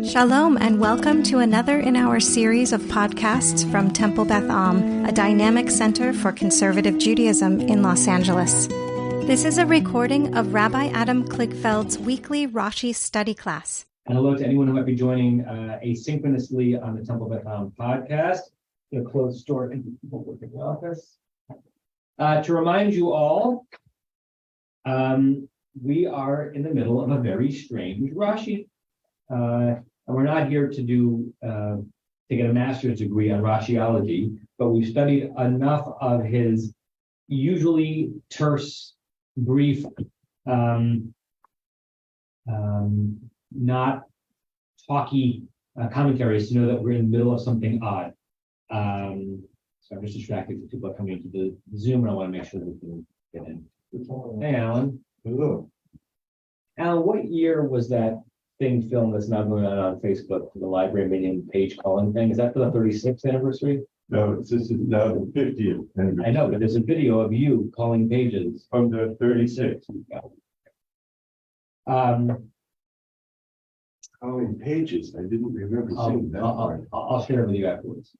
Shalom and welcome to another in our series of podcasts from Temple Beth Am, a dynamic center for conservative Judaism in Los Angeles. This is a recording of Rabbi Adam Kligfeld's weekly Rashi study class. And hello to anyone who might be joining asynchronously on the Temple Beth Am podcast, the closed store in the working office. To remind you all, we are in the middle of a very strange Rashi. And we're not here to get a master's degree on Rashiology, but we've studied enough of his usually terse, brief, not talky commentaries to know that we're in the middle of something odd. So I'm just distracted because people are coming into the Zoom, and I want to make sure that we can get in. Hey, Alan. Hello. Alan, what year was that thing filmed that's now going on Facebook for the library meeting page calling thing? Is that for the 36th anniversary? No, this is now the 50th anniversary. I know, but there's a video of you calling pages. From the 36th. Calling pages, I didn't remember seeing that part. I'll share it with you afterwards.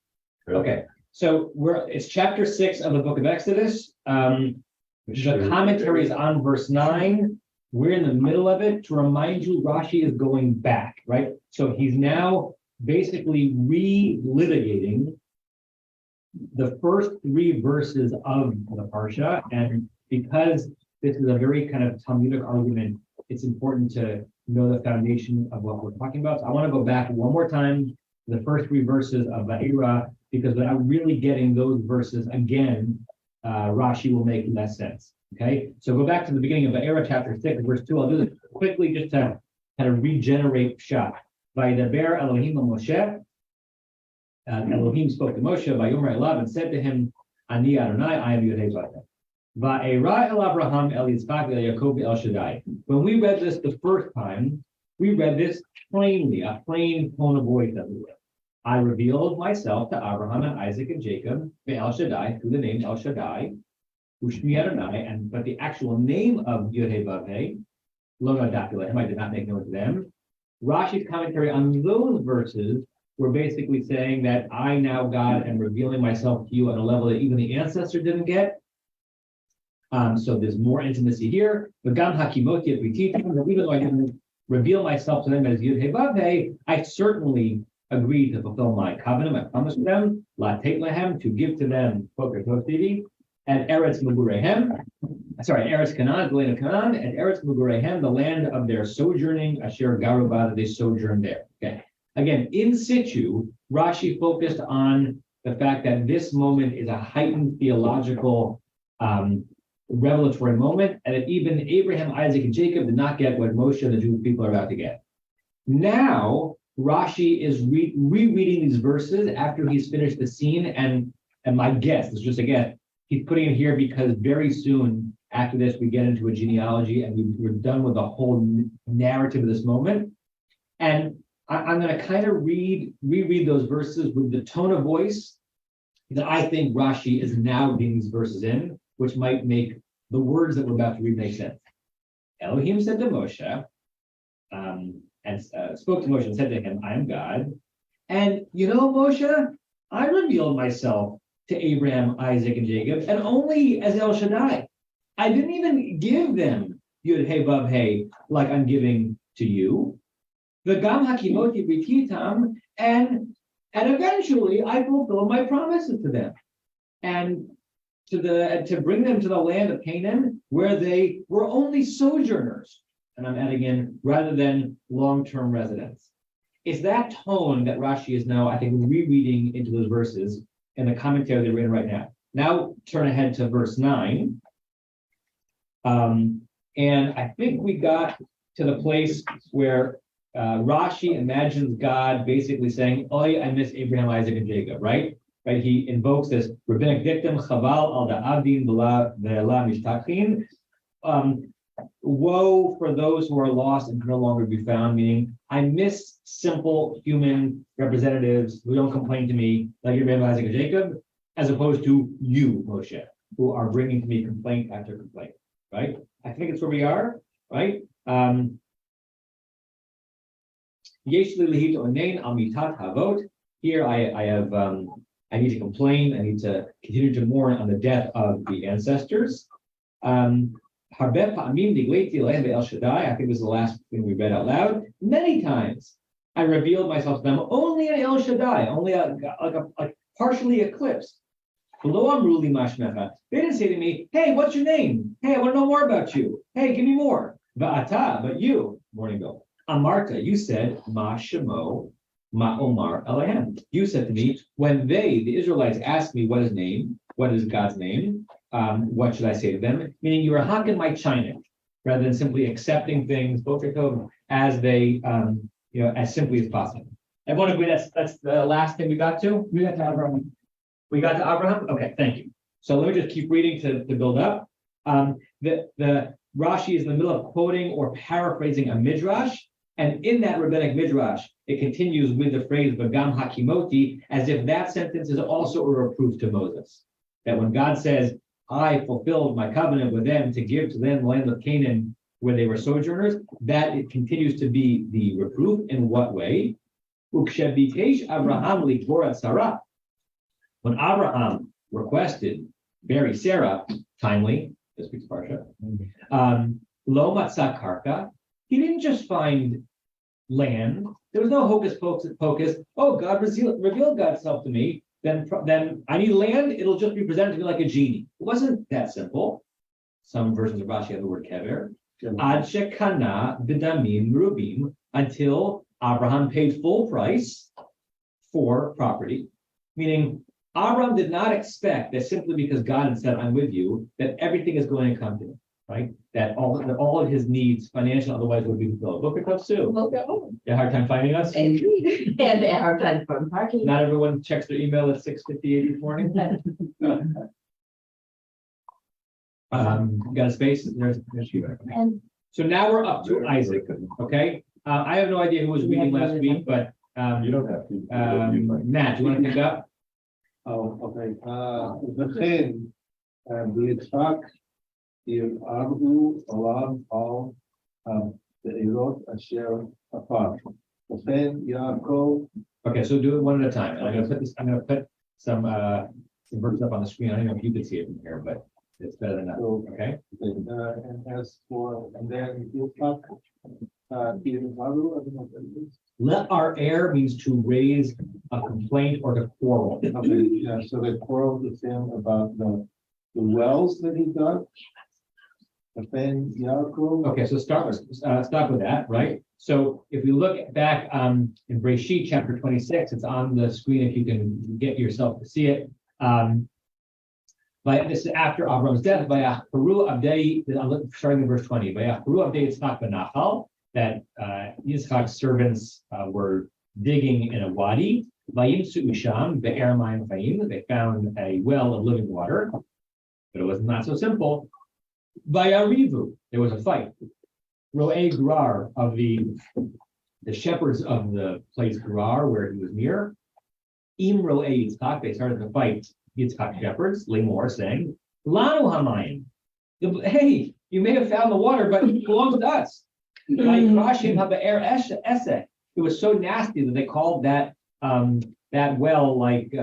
Okay, so it's chapter 6 of the book of Exodus. The commentary is on verse 9. We're in the middle of it. To remind you, Rashi is going back, right? So he's now basically relitigating the first 3 verses of the Parsha. And because this is a very kind of Talmudic argument, it's important to know the foundation of what we're talking about. So I want to go back one more time to the first 3 verses of Va'era, because without really getting those verses again, Rashi will make less sense. Okay, so go back to the beginning of Va'era, chapter 6, verse 2. I'll do this quickly just to kind of regenerate Pshat. Vayidaber Elohim Moshe. Elohim spoke to Moshe, Vayomer Elav, and said to him, Ani Adonai, I am Yodhei Vayeh. Va'era El Abraham El Yitzchak El Yaakov El Shaddai. When we read this the first time, we read this plainly, a plain tone of voice everywhere. I revealed myself to Abraham and Isaac and Jacob, El Shaddai, through the name El Shaddai, Ushmi Adonai, but the actual name of Yodhei Vavhei, Lo Nodati Lehem, I did not make known to them. Rashi's commentary on those verses were basically saying that I now, God, am revealing myself to you on a level that even the ancestor didn't get. So there's more intimacy here. But Gam Hakimoti at Vititim, even though I didn't reveal myself to them as Yodhei Vavhei, I certainly agreed to fulfill my covenant, my promise to them, La Tate Lehem, to give to them, and Eretz Canaan, the land of Canaan, and Eretz Mugurehem, the land of their sojourning, Asher Garuba, that they sojourned there. Okay. Again, in situ, Rashi focused on the fact that this moment is a heightened theological revelatory moment, and that even Abraham, Isaac, and Jacob did not get what Moshe and the Jewish people are about to get. Now, Rashi is rereading these verses after he's finished the scene, and my guess is just a guess. He's putting it here because very soon after this, we get into a genealogy and we're done with the whole narrative of this moment. And I'm going to kind of reread those verses with the tone of voice that I think Rashi is now reading these verses in, which might make the words that we're about to read make sense. Elohim said to Moshe, and spoke to Moshe and said to him, I am God. And Moshe, I revealed myself to Abraham, Isaac, and Jacob, and only as El Shaddai. I didn't even give them Yud-Heh Vav-Heh like I'm giving to you. The Gam Hakimoti B'Titam, and eventually I fulfill my promises to them, and to bring them to the land of Canaan, where they were only sojourners. And I'm adding in, rather than long-term residents. It's that tone that Rashi is now, I think, rereading into those verses in the commentary that we're in right now. Now turn ahead to verse 9. And I think we got to the place where Rashi imagines God basically saying, Oy, I miss Abraham, Isaac, and Jacob, right? Right? He invokes this rabbinic dictum, Chaval al da'avdin ve'la mishtachin. Woe for those who are lost and can no longer be found, meaning I miss simple human representatives who don't complain to me like Abraham, Isaac, and Jacob, as opposed to you, Moshe, who are bringing to me complaint after complaint, right? I think it's where we are, right? Yesh li lihit onein al mitat havot. Here I have I need to complain. I need to continue to mourn on the death of the ancestors. Harbe pa'amim digleiti lehem be'el Shaddai. I think this is the last thing we read out loud. Many times I revealed myself to them only in El Shaddai, only like partially eclipsed. They didn't say to me, "Hey, what's your name? Hey, I want to know more about you. Hey, give me more." But you, morning Bill, Amarta, you said, Ma Shemo, Ma Omar Elahem. You said to me, when the Israelites, asked me what is God's name, what should I say to them? Meaning you were hocking my china, rather than simply accepting things, as they, as simply as possible. Everyone agree that's the last thing we got to? We got to Abraham. We got to Abraham? Okay, thank you. So let me just keep reading to build up. The Rashi is in the middle of quoting or paraphrasing a midrash, and in that rabbinic midrash, it continues with the phrase "V'gam hakimoti," as if that sentence is also a reproof to Moses. That when God says, "I fulfilled my covenant with them to give to them the land of Canaan where they were sojourners," that it continues to be the reproof. In what way? Ukshebikesh Abraham likvorat Sarah. When Abraham requested bury Sarah, timely, this week's parsha, lo matzah karka, he didn't just find land. There was no hocus pocus. Oh, God revealed God's self to me. Then I need land. It'll just be presented to me like a genie. It wasn't that simple. Some versions of Rashi have the word kever. Ad shekana b'damim rubim, until Abraham paid full price for property, meaning Abraham did not expect that simply because God had said, "I'm with you," that everything is going to come to him, right? That all of his needs, financial, otherwise, would be fulfilled. Book of Sue. We'll go. You had a hard time finding us? And a hard time from parking. Not everyone checks their email at 6:58 this morning. Got a space? There's you. And So now we're up to Isaac. Okay. I have no idea who was reading last week, but You don't have to. Matt, do you want to pick up? Oh, okay. V'chein, b'yitzchak, yir'arvu olav al be'erot asher afar. V'chein Yaakov. Okay, so do it one at a time. And I'm gonna put some verses up on the screen. I don't know if you can see it from here, but it's better than that. Okay. And as for, and then Yitzchak, yir'arvu, I don't know what it is. Let our heir means to raise a complaint or to quarrel. Okay, yeah, so they quarreled with him about the wells that he dug. But then Yaakov. Okay, so start with that, right? So if we look back in Breshit chapter 26, it's on the screen if you can get yourself to see it. But this is after Avram's death. Starting in verse 20. Yitzchak benachal, that Yitzchak's servants were digging in a wadi. Usham be'er mayim chayim. They found a well of living water, but it was not so simple. Vayarivu, there was a fight. Ro'ei Gerar, of the shepherds of the place Gerar, where he was near. Im Ro'ei Yitzchak, they started to fight Yitzchak shepherds, Limor, saying, Lanu hamayim. Hey, you may have found the water, but it belongs to us. It was so nasty that they called that well like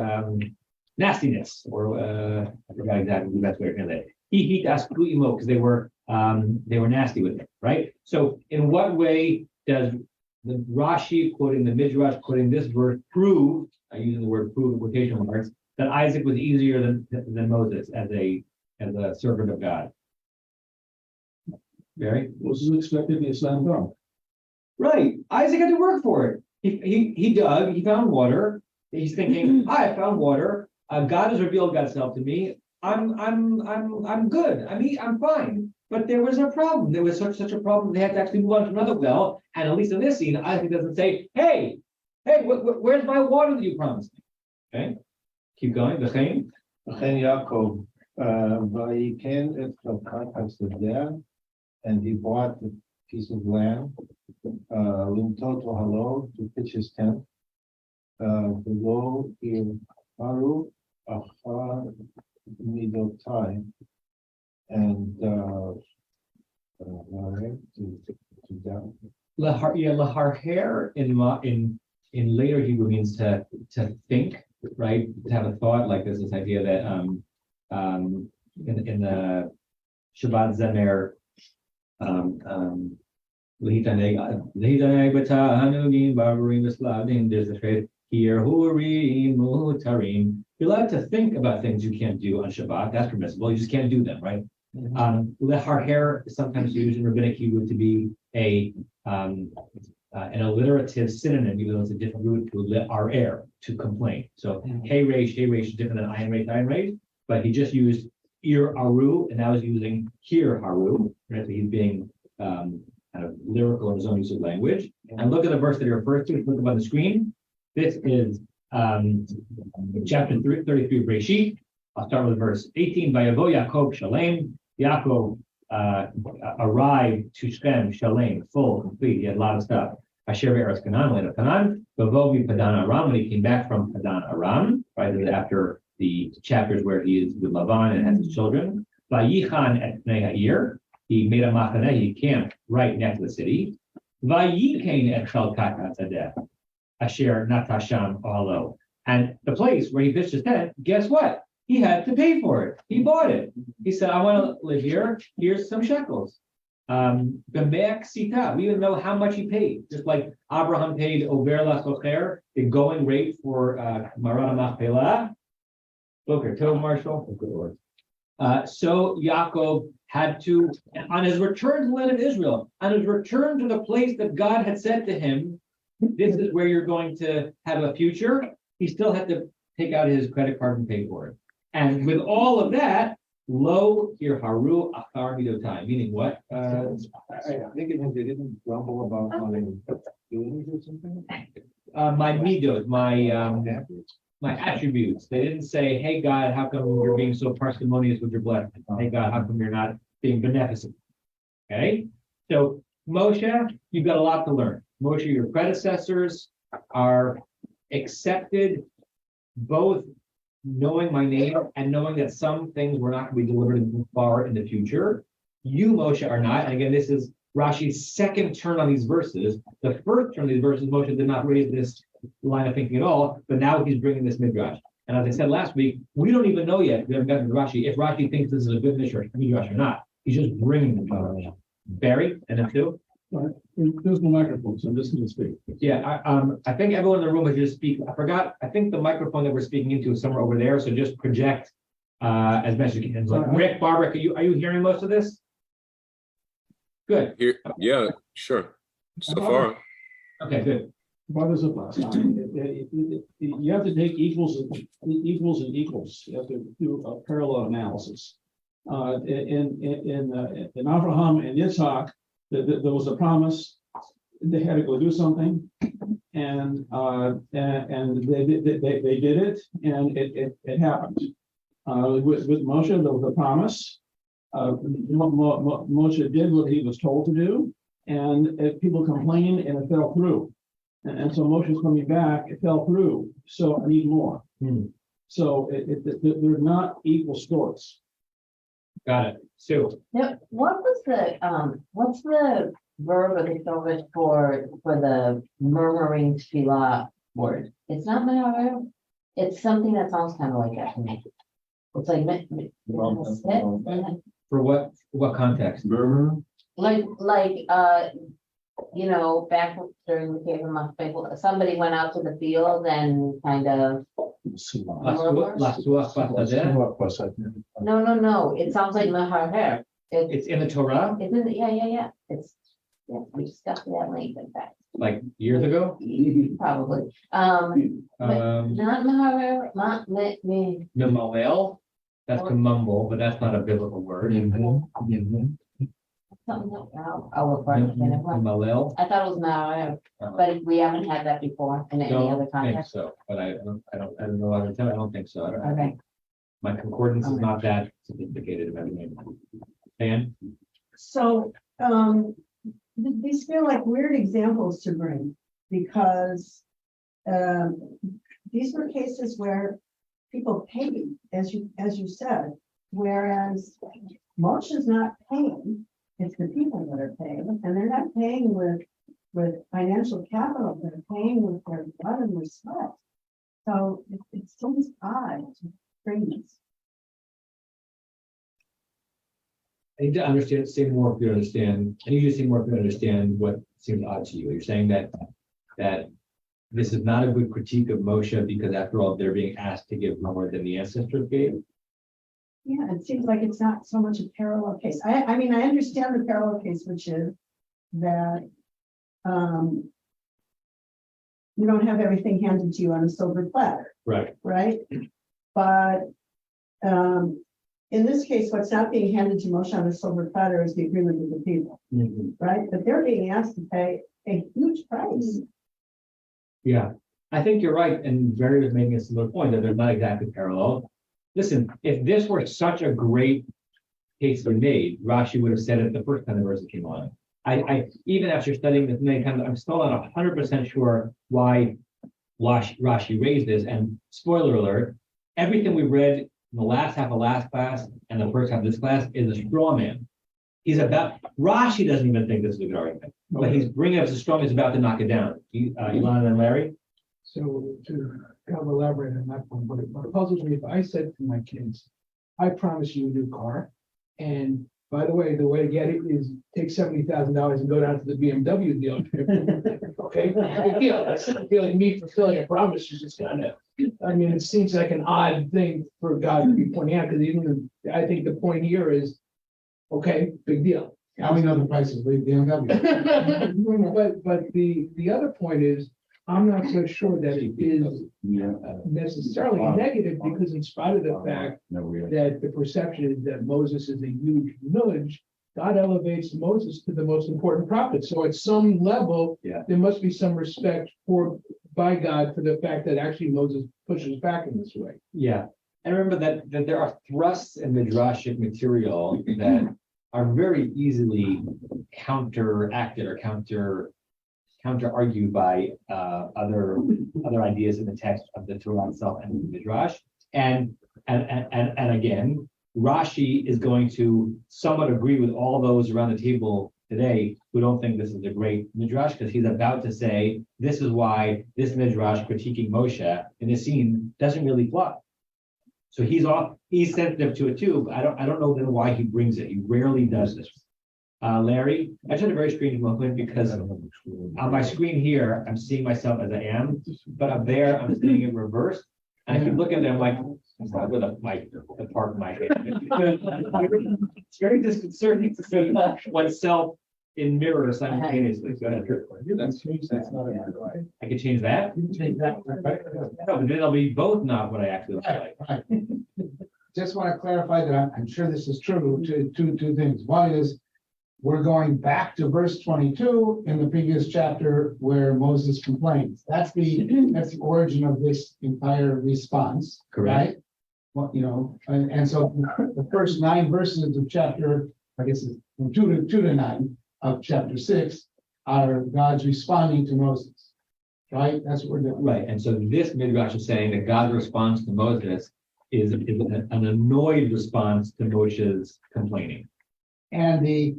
nastiness, or I forgot exactly the best way to translate it. He asked because they were nasty with it, right? So in what way does the Rashi quoting the Midrash quoting this verse prove, using the word prove in quotation marks, that Isaac was easier than Moses as a servant of God? Barry? Was expected to be a slam dunk. Right. Isaac had to work for it. He dug, he found water. He's thinking, I found water. God has revealed God's self to me. I'm good. I'm fine. But there was a problem. There was such a problem. They had to actually move on to another well. And at least in this scene, Isaac doesn't say, hey, where's my water that you promised me? Okay. Keep going. V'chein Yaakov, vayiken et chalkat hasadeh, and he bought a piece of land, limtot halo, to pitch his tent, below in Haru achar midotai, and to laharher in later Hebrew means to think, right? To have a thought, like there's this idea that in the Shabbat Zemer, there's the phrase here, you're allowed to think about things you can't do on Shabbat. That's permissible. You just can't do them, right? Leharher is sometimes used in rabbinic Hebrew to be an alliterative synonym, even though it's a different root to le'arer, to complain. So hey resh is different than ayin resh, but he just used ir aru, and now he's using here haru, right? So he's being kind of lyrical in his own use of language. And look at the verse that he refers to. Look up on the screen. This is chapter 33 of Rashi. I'll start with verse 18. Vayavo Yaakov Shalem. Yaakov arrived to Shem Shalem, full, complete. He had a lot of stuff. Asher Eretz Canaan, land of Canaan. Vavovi Padan Aram, when he came back from Padan Aram, right after the chapters where he is with Lavan and has his children. Vayichan et Pnei Ha'ir. He made a machaneh, he camped right next to the city. Vayikain et Chalkat HaTzadeh. Asher Natasham Ohalo. And the place where he pitched his tent, guess what? He had to pay for it. He bought it. He said, I want to live here. Here's some shekels. B'me'ak sita. We even know how much he paid. Just like Abraham paid Over Lasocher, the going rate for Marana Machpelah. Boker Tov, Marshall. Good Lord. So Yaakov had to, on his return to the land of Israel, on his return to the place that God had said to him, this is where you're going to have a future, he still had to take out his credit card and pay for it. And with all of that, lo haru achar midotai, meaning what? I think it means they didn't grumble about my feelings or something. My midot, my attributes. They didn't say, hey God, how come you're being so parsimonious with your blessing? Hey God, how come you're not being beneficent? Okay? So Moshe, you've got a lot to learn. Moshe, your predecessors are accepted, both knowing my name and knowing that some things were not going to be delivered far in the future. You, Moshe, are not. And again, this is Rashi's second turn on these verses. The first turn on these verses, Moshe did not raise this line of thinking at all, but now he's bringing this midrash. And as I said last week, we don't even know yet, we haven't gotten to Rashi, if Rashi thinks this is a good midrash or not. He's just bringing the midrash. Barry, and then Phil. There's no microphone, so I'm just going to speak. Yeah, I think everyone in the room has just speak. I forgot. I think the microphone that we're speaking into is somewhere over there. So just project as best you can. Like, Rick, Barbara, are you hearing most of this? Good. Yeah, sure. So far. Okay, good. Brought this up last time. You have to take equals and equals. You have to do a parallel analysis. In Abraham and Yitzhak, there was a promise. They had to go do something, and they did it, and it happened. With Moshe, there was a promise. Moshe did what he was told to do, and people complained, and it fell through. And so Moshe's coming back, it fell through. So I need more. So they're not equal scores. Got it. Sue. Now, what's the verb or the Torah for the murmuring tefillah word? It's not me'arer. It's something that sounds kind of like that to me. It's like For what context? Murmur. Back during the cave of Machpelah, somebody went out to the field and kind of. No. It sounds like meharher. It's in the Torah? It's in yeah. We discussed that length, in fact. Like years ago? Probably. But not meharher, not me. Memalel? That's to mumble, but that's not a biblical word. Something else. I'll look for it. Memalel? I thought it was meharher, but we haven't had that before in any other I think context. so, but I don't know how to tell. I don't think so. Okay. My concordance is not that sophisticated. Dan? So these feel like weird examples to bring because these were cases where people paid, as you said, whereas Moshe's not paying. It's the people that are paying, and they're not paying with with financial capital, they're paying with their blood and their sweat. So it seems odd to bring this. I need to understand, say more if you understand. I need you to say more if you understand what seems odd to you. You're saying that this is not a good critique of Moshe because after all, they're being asked to give more than the ancestors gave. Yeah, it seems like it's not so much a parallel case. I mean, I understand the parallel case, which is that you don't have everything handed to you on a silver platter, Right. right? But in this case, what's not being handed to Moshe on a silver platter is the agreement with the people, right? But they're being asked to pay a huge price. Yeah, I think you're right. And Barry was making a similar point that they're not exactly parallel. Listen, if this were such a great case to be made, Rashi would have said it the first time the verse came on. I even after studying this many times, I'm still not 100% sure why Rashi raised this. And spoiler alert, everything we read in the last half of last class and the first half of this class is a straw man. Rashi doesn't even think this is a good argument, but he's bringing up the straw man. He's about to knock it down. Ilana and Larry? So to kind of elaborate on that point, but it puzzles me if I said to my kids, I promise you a new car. And by the way to get it is take $70,000 and go down to the BMW dealership. Okay, big deal. That's not feeling me fulfilling a promise. You just kind of, I mean, it seems like an odd thing for God to be pointing out because even I think the point here is, okay, big deal. How we know the price of the BMW? But the other point is, I'm not so sure that it is necessarily negative because in spite of the fact that the perception is that Moses is a huge village, God elevates Moses to the most important prophet. So at some level, there must be some respect by God for the fact that actually Moses pushes back in this way. Yeah. And remember that there are thrusts in Midrashic material that are very easily counteracted or counter-argued by other ideas in the text of the Torah itself and the Midrash. And again, Rashi is going to somewhat agree with all those around the table today who don't think this is a great Midrash, because he's about to say this is why this Midrash critiquing Moshe in this scene doesn't really fly. So he's sensitive to it too, but I don't know then why he brings it. He rarely does this. Larry, I turned a very strange moment because on my screen here, I'm seeing myself as I am, but up there, I'm seeing it reversed. And if you look at them, like, with the part of my head. It's very disconcerting to see oneself in mirrors simultaneously. Go ahead. I can change that? No, but then I'll be both not what I actually look like. Right. Just want to clarify that I'm sure this is true. Two things. One is we're going back to verse 22 in the previous chapter where Moses complains. That's the origin of this entire response. Correct. Right? Well, and so the first 9 verses of chapter, I guess it's from 2 to 9 of chapter 6 are God's responding to Moses. Right? That's what we're doing. Right. And so this Midrash is saying that God's response to Moses is an annoyed response to Moshe's complaining. And I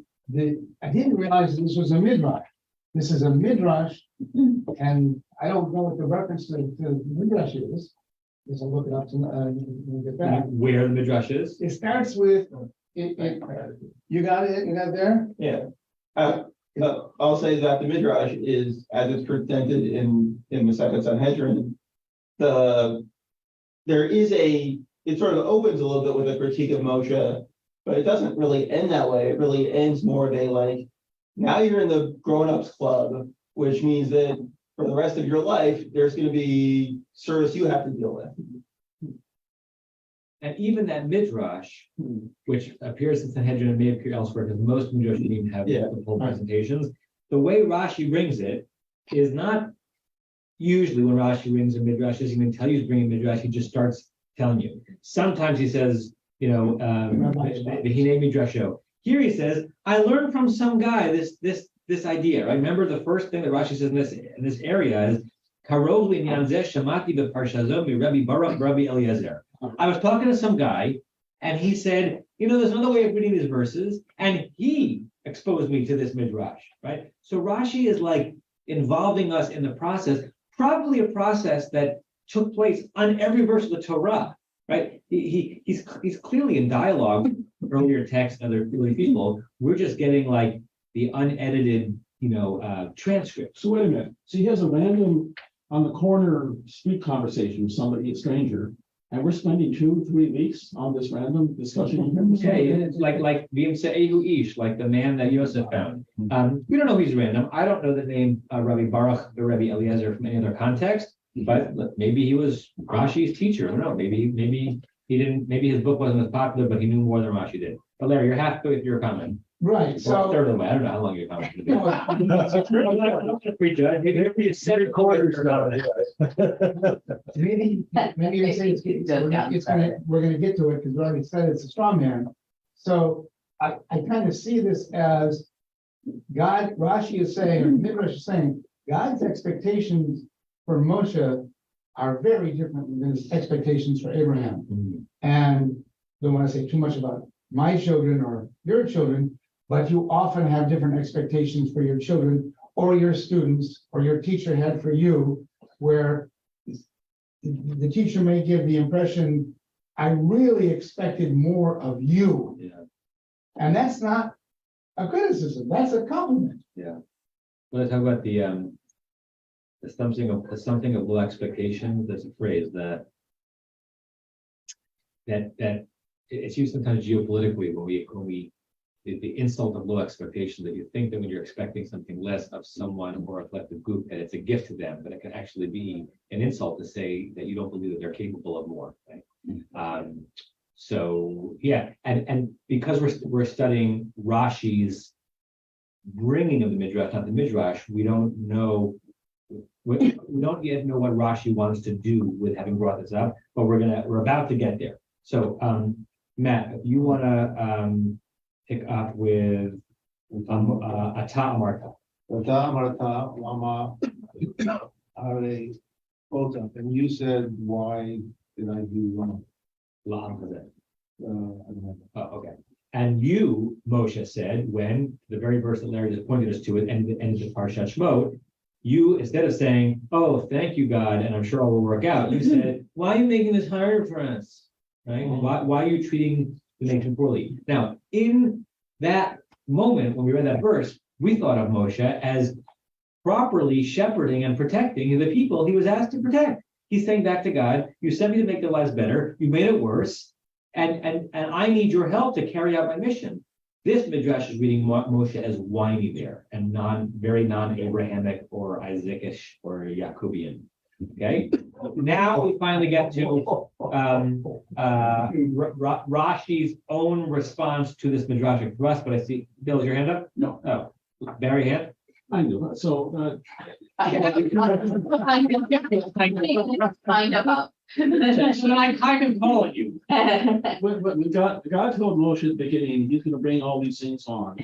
didn't realize this was a midrash. This is a midrash, and I don't know what the reference to midrash is. Guess I'll look it up to get back. Where the Midrash is? It starts with it. You got it? You got it there? Yeah. I'll say that the Midrash is, as it's presented in the second Sanhedrin, it sort of opens a little bit with a critique of Moshe, but it doesn't really end that way. It really ends more of a like, now you're in the grown-ups club, which means that for the rest of your life, there's going to be service you have to deal with. And even that Midrash, which appears in Sanhedrin and may appear elsewhere, because most Midrash didn't even have the full presentations, the way Rashi brings it is not usually when Rashi brings a Midrash, doesn't even tell you he's bringing a Midrash, he just starts telling you. Sometimes he says, the Hine Midrasho. Here he says, I learned from some guy this idea. Right? Remember the first thing that Rashi says in this area is Karov linyan zeh shamati beparshazo mi Rabbi Baruch Rabbi Eliezer. I was talking to some guy, and he said, there's another way of reading these verses, and he exposed me to this midrash. Right? So Rashi is like involving us in the process, probably a process that took place on every verse of the Torah, right? He's clearly in dialogue with earlier texts and other early people. We're just getting like the unedited, transcript. So wait a minute. So he has a random on the corner street conversation with somebody, a stranger, and we're spending 2-3 weeks on this random discussion. Okay, it's like V'imse'ehu ish, like the man that Yosef found. We don't know he's random. I don't know the name Rabbi Baruch or Rabbi Eliezer from any other context, but maybe he was Rashi's teacher. I don't know. Maybe he didn't. Maybe his book wasn't as popular, but he knew more than Rashi did. But Larry, you're halfway with your comment. Right, Or so. a third of the way. I don't know how long your comment is. Maybe you say we're gonna get to it because we already said it's a straw man. So I kind of see this as God, Rashi is saying, or Midrash is saying, God's expectations for Moshe are very different than his expectations for Abraham. And don't want to say too much about my children or your children, but you often have different expectations for your children or your students or your teacher had for you, where the teacher may give the impression, I really expected more of you. Yeah. And that's not a criticism, that's a compliment. Yeah. Let's talk about the something of low expectations. There's a phrase that it's used sometimes geopolitically when we the insult of low expectation, that you think that when you're expecting something less of someone or a collective group, that it's a gift to them, but it can actually be an insult to say that you don't believe that they're capable of more. Right? So yeah, and because we're studying Rashi's bringing of the Midrash, not the Midrash, we don't yet know what Rashi wants to do with having brought this up, but we're about to get there. So Matt, if you want to pick up with Ata Amarta. Ata Amarta, Lama, Hare, Ota. And you said, why did I do wrong? La'am Hazeh. I don't know. Oh, okay. And you, Moshe, said, when the very verse that Larry just pointed us to it, and the Parshat Shemot, you, instead of saying, oh, thank you, God, and I'm sure all will work out, you said, why are you making this harder for us? Right? Why are you treating the nation poorly? Now, in that moment, when we read that verse, we thought of Moshe as properly shepherding and protecting the people he was asked to protect. He's saying back to God, you sent me to make their lives better, you made it worse, and I need your help to carry out my mission. This Midrash is reading Moshe as whiny there, and very non-Abrahamic or Isaacish or Jacobian. Okay, now we finally get to Rashi's own response to this Midrashic thrust. But I see, Bill, is your hand up? No. Oh, Barry, hand. I do. So Kind of. So I can call you. but God told Moshe at the beginning he's going to bring all these things on.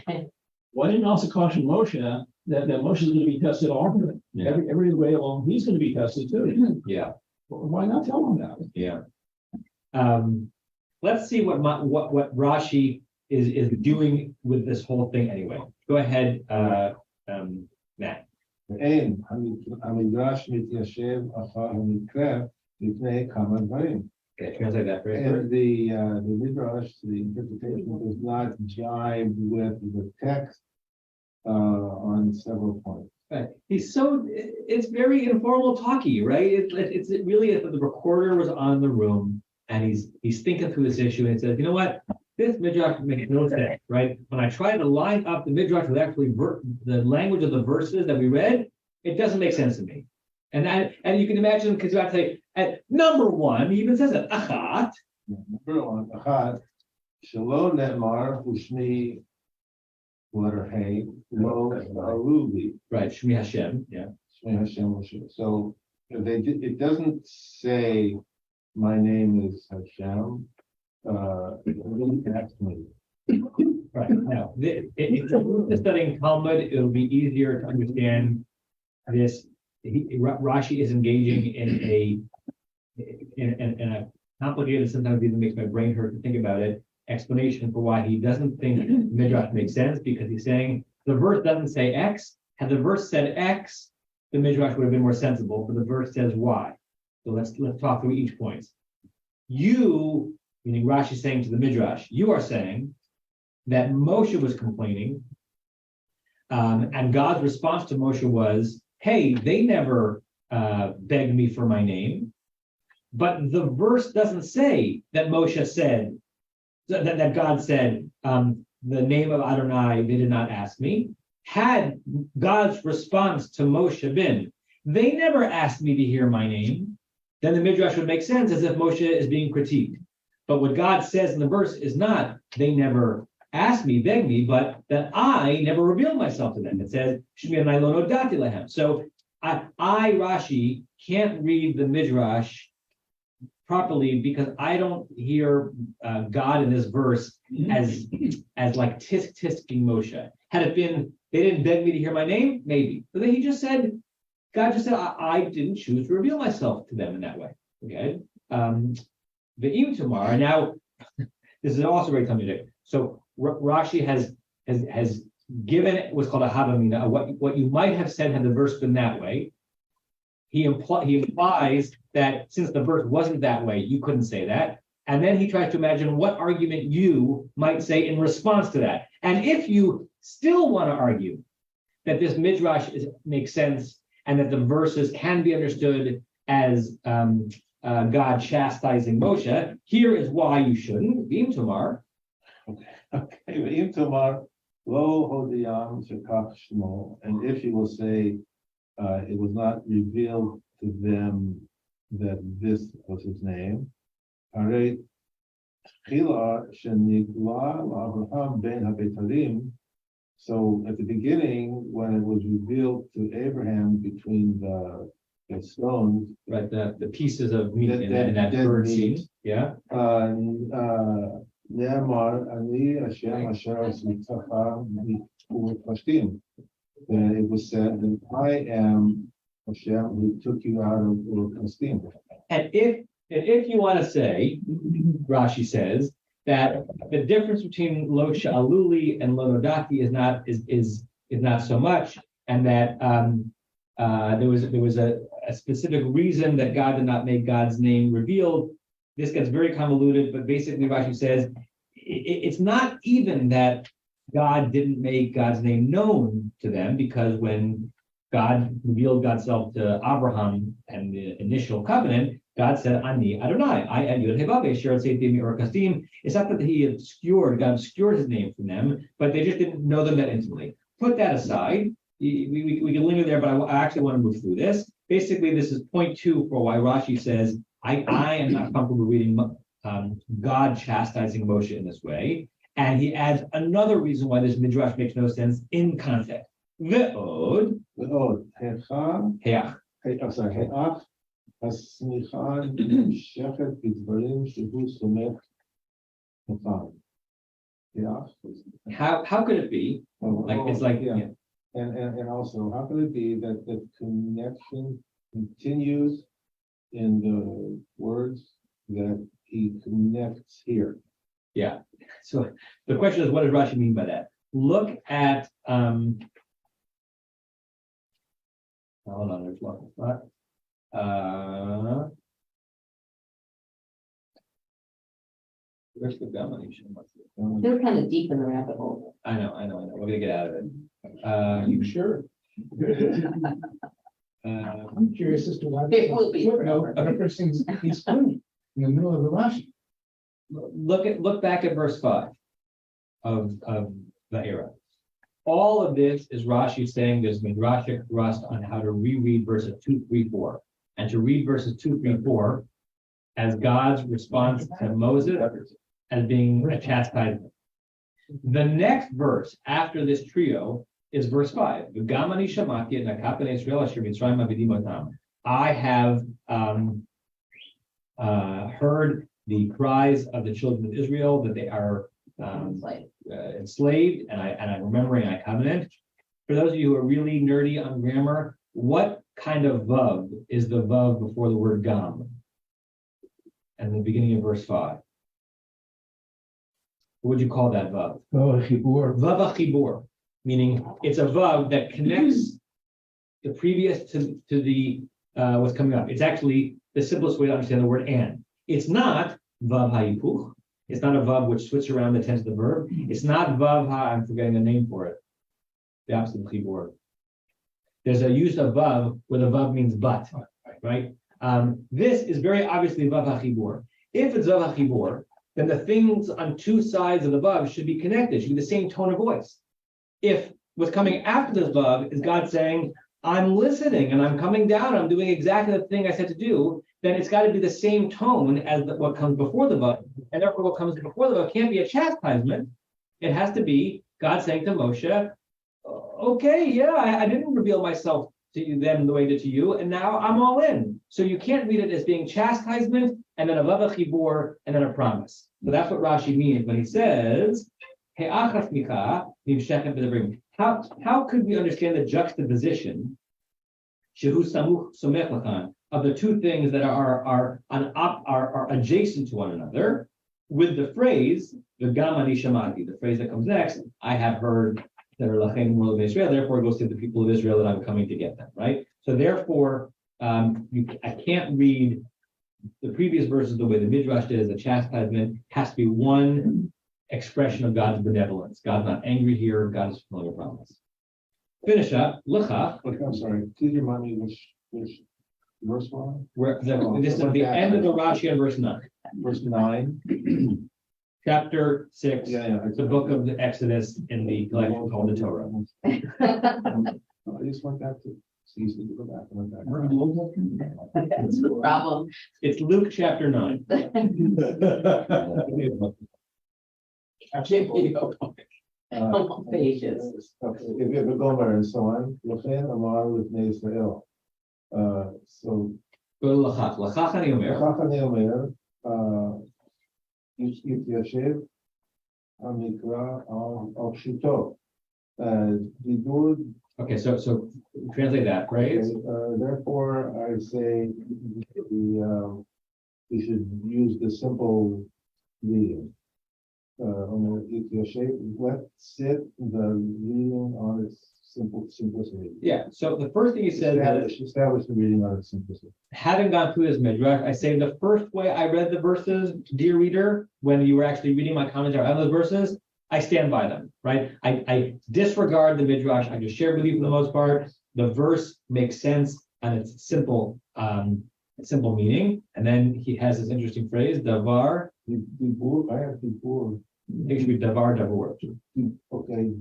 Why didn't also caution Moshe that Moshe is going to be tested often? Yeah. Every way along, he's going to be tested too. Yeah. Why not tell him that? Yeah. Let's see what Rashi is doing with this whole thing anyway. Go ahead, Matt. ואין המדרש מתיישב אחר המקרא לפני כמה דברים. Okay, translate that phrase. And the midrash, the interpretation does not jive with the text on several points. Right. It's very informal talky, right? It's really as if the recorder was on the room and he's thinking through this issue and he says, you know what? This midrash makes no sense, right? When I try to line up the midrash with actually the language of the verses that we read, it doesn't make sense to me. And you can imagine, because you have to say, at number one, he even says it, achat. Number one, achat, shelo nemar ushmi letter hey, lo arubi. Right, Shmi Hashem, yeah. Shmi Hashem Moshe. So it doesn't say my name is Hashem. It really connects me. Right. Now, if you're studying Talmud, it'll be easier to understand this. Rashi is engaging in a complicated, sometimes even makes my brain hurt to think about it, explanation for why he doesn't think Midrash makes sense, because he's saying the verse doesn't say X. Had the verse said X, the Midrash would have been more sensible, but the verse says why. So let's talk through each point. You, meaning Rashi saying to the Midrash, you are saying that Moshe was complaining, and God's response to Moshe was, hey, they never begged me for my name. But the verse doesn't say that Moshe said, that God said, the name of Adonai, they did not ask me. Had God's response to Moshe been, they never asked me to hear my name, then the Midrash would make sense as if Moshe is being critiqued. But what God says in the verse is not, they never asked me, begged me, but that I never revealed myself to them. It says, Shemot lo nodati lahem. So I, Rashi, can't read the Midrash properly because I don't hear God in this verse as like tisking Moshe. Had it been, they didn't beg me to hear my name, maybe. But then he just said, God just said, I didn't choose to reveal myself to them in that way. Okay. The Im tomorrow. Now, this is also very comedic. So Rashi has given what's called a havamina, what you might have said had the verse been that way. He implies that since the verse wasn't that way, you couldn't say that. And then he tries to imagine what argument you might say in response to that. And if you still want to argue that this midrash makes sense and that the verses can be understood as God chastising Moshe, here is why you shouldn't. V'im tomar. Okay, v'im tomar lo hodiyam shekach shmo, and if you will say it was not revealed to them that this was his name. Harei chila shenikla l'Avraham ben habetalim. So at the beginning, when it was revealed to Abraham between the stones, right, the pieces of meat in that bird scene, yeah. Ne'amar ani Hashem asher asitecha u'pashtim. It was said that I am Hashem who took you out of Ur-Kasdim. And if you want to say, Rashi says, that the difference between lo sha'aluli and lo nodati is not so much, and that there was a specific reason that God did not make God's name revealed. This gets very convoluted, but basically Rashi says it's not even that God didn't make God's name known to them, because when God revealed God's self to Abraham and the initial covenant, God said, Ani Adonai, I am Yud Hevaveh, Asher Tzeitim Ur Kasdim. It's not that God obscured his name from them, but they just didn't know them that intimately. Put that aside. We can linger there, but I actually want to move through this. Basically, this is point 2 for why Rashi says, I am not comfortable reading God chastising Moshe in this way. And he adds another reason why this midrash makes no sense in context. Ve'od, heach. השמיכה נמשכת בדברים שהוא סומך אותם. How could it be? It's like yeah. And also, how could it be that the connection continues in the words that he connects here? Yeah. So the question is, what does Rashi mean by that? Look at hold on, there's one spot. Where's the domination? They're kind of deep in the rabbit hole. I know. We're gonna get out of it. You sure? I'm curious as to why. It will be forever. Referencing he's in the middle of the Rashi. Look back at verse 5 of the era. All of this is Rashi saying there's midrashic thrust on how to reread verses 2, 3, 4, and to read verses 2, 3, 4 as God's response to Moses as being a chastisement. The next verse after this trio is verse 5. I have heard the cries of the children of Israel that they are enslaved, and I'm remembering I covenant. For those of you who are really nerdy on grammar, what kind of vav is the vav before the word gam? And the beginning of verse 5. What would you call that vav? Oh, chibur. Vav chibur, meaning it's a vav that connects the previous to the what's coming up. It's actually the simplest way to understand the word and. It's not vav hayipuch. It's not a vav which switches around the tense of the verb. It's not vav ha, I'm forgetting the name for it. The opposite of chibur. There's a use of vav where the vav means but, right? This is very obviously vav hachibur. If it's vav hachibur, then the things on two sides of the vav should be connected, should be the same tone of voice. If what's coming after this vav is God saying, I'm listening and I'm coming down, I'm doing exactly the thing I said to do, then it's got to be the same tone as what comes before the vav. And therefore what comes before the vav can't be a chastisement. It has to be God saying to Moshe, okay, yeah, I didn't reveal myself to you then the way I did to you, and now I'm all in. So you can't read it as being chastisement and then a vav chibur and then a promise. So that's what Rashi means when he says, how could we understand the juxtaposition of the two things that are adjacent to one another with the phrase the gam ani shamati, the phrase that comes next, I have heard that are lachem world of Israel, therefore it goes to the people of Israel that I'm coming to get them, right? So therefore, I can't read the previous verses the way the Midrash did as a chastisement. Has to be one expression of God's benevolence. God's not angry here, God is fulfilling a promise. Finish up, L'cha. Okay, I'm sorry, please remind me which verse one? This is at the end of the Rashi on verse 9. Verse 9. Chapter 6, Yeah. the book of the Exodus in the collection called the Torah. I just went back to, it's easy to go back and went back. That's the problem. It's Luke chapter 9. Almost pages. Okay, if you have a gomer and so on, Lachen Amar with Israel. So, Go to L'chach. L'chach ani omer. Chachani Omer, Yityachev, Amikra, al Shito. Didur. Okay, so translate that phrase. Therefore, I say we should use the simple reading. Let's sit the reading on its simplicity. Yeah, so the first thing he said is, Establish the reading on its simplicity. having gone through this midrash, I say the first way I read the verses, dear reader, when you were actually reading my commentary on those verses, I stand by them, right? I disregard the midrash. I just shared with you for the most part. The verse makes sense and it's simple meaning. And then he has this interesting phrase, davar. Dibur, I have dibur. It should be davar davur. Okay,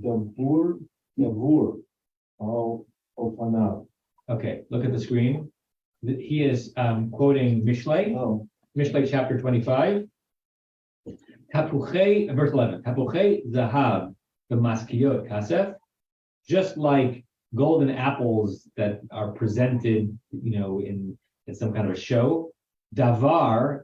davur, all ofanav. Okay, look at the screen. He is quoting Mishlei, Oh, Mishlei chapter 25. Tapuchei, verse 11. Tapuchei zahav b'maskiyot kasef. Just like golden apples that are presented, in some kind of a show. Davur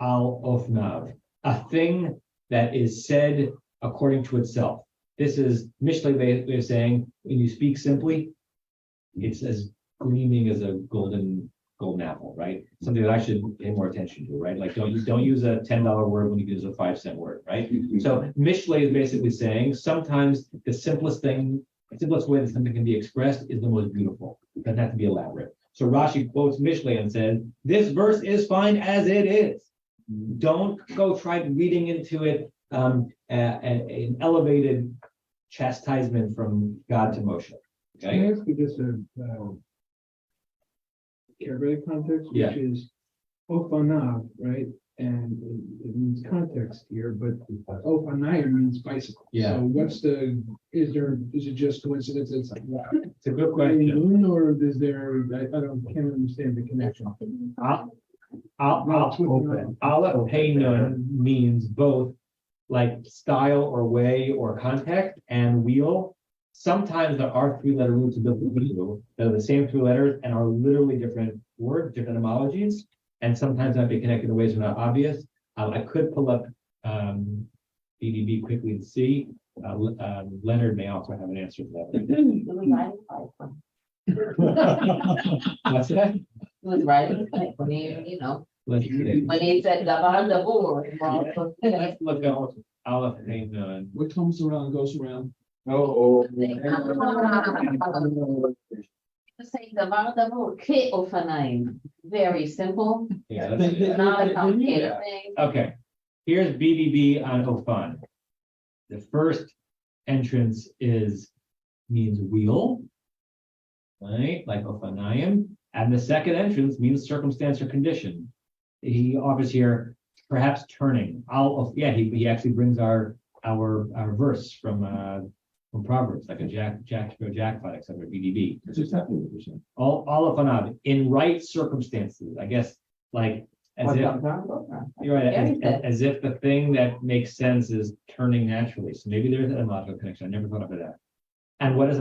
al ofnav. A thing that is said according to itself. This is Mishlei way of saying, when you speak simply, it's as gleaming as a golden apple, right? Something that I should pay more attention to, right? Like don't use a $10 word when you use a 5-cent word, right? So Mishlei is basically saying sometimes the simplest way that something can be expressed is the most beautiful. It doesn't have to be elaborate. So Rashi quotes Mishlei and says, this verse is fine as it is. Don't go try reading into it an elevated chastisement from God to Moshe. Can I Okay. ask you just a Arabic context, Yeah. which is ofanav, right? And it means context here, but ofanayim means bicycle. Yeah. So is it just coincidence? It's like, It's a good question. or is there, can't understand the connection. Aleph Pei Nun means both like style or way or context and wheel. Sometimes there are 3-letter roots of biblical Hebrew that are the same 3 letters and are literally different words, different etymologies, and sometimes might be connected in ways that are not obvious. I could pull up BDB quickly and see. Leonard may also have an answer to that. What's that? He was writing when he, Let's see. when he said davar davur. Let's look at Aleph Pei Nun. What comes around goes around. Oh. Say דבר דבור כאופניים, very simple, Yeah, They- that's- they- not a they- complicated yeah. thing. Okay, here's BBB on Ofan. The first entrance means wheel, right, like Ofanayim, and the second entrance means circumstance or condition. He offers here perhaps turning. He actually brings our verse from Proverbs, like a jackpot, etc. BDB. That's exactly what you're saying. All of Fanav in right circumstances, I guess, like as if you're right, as if the thing that makes sense is turning naturally. So maybe there's a logical connection. I never thought of that. And what's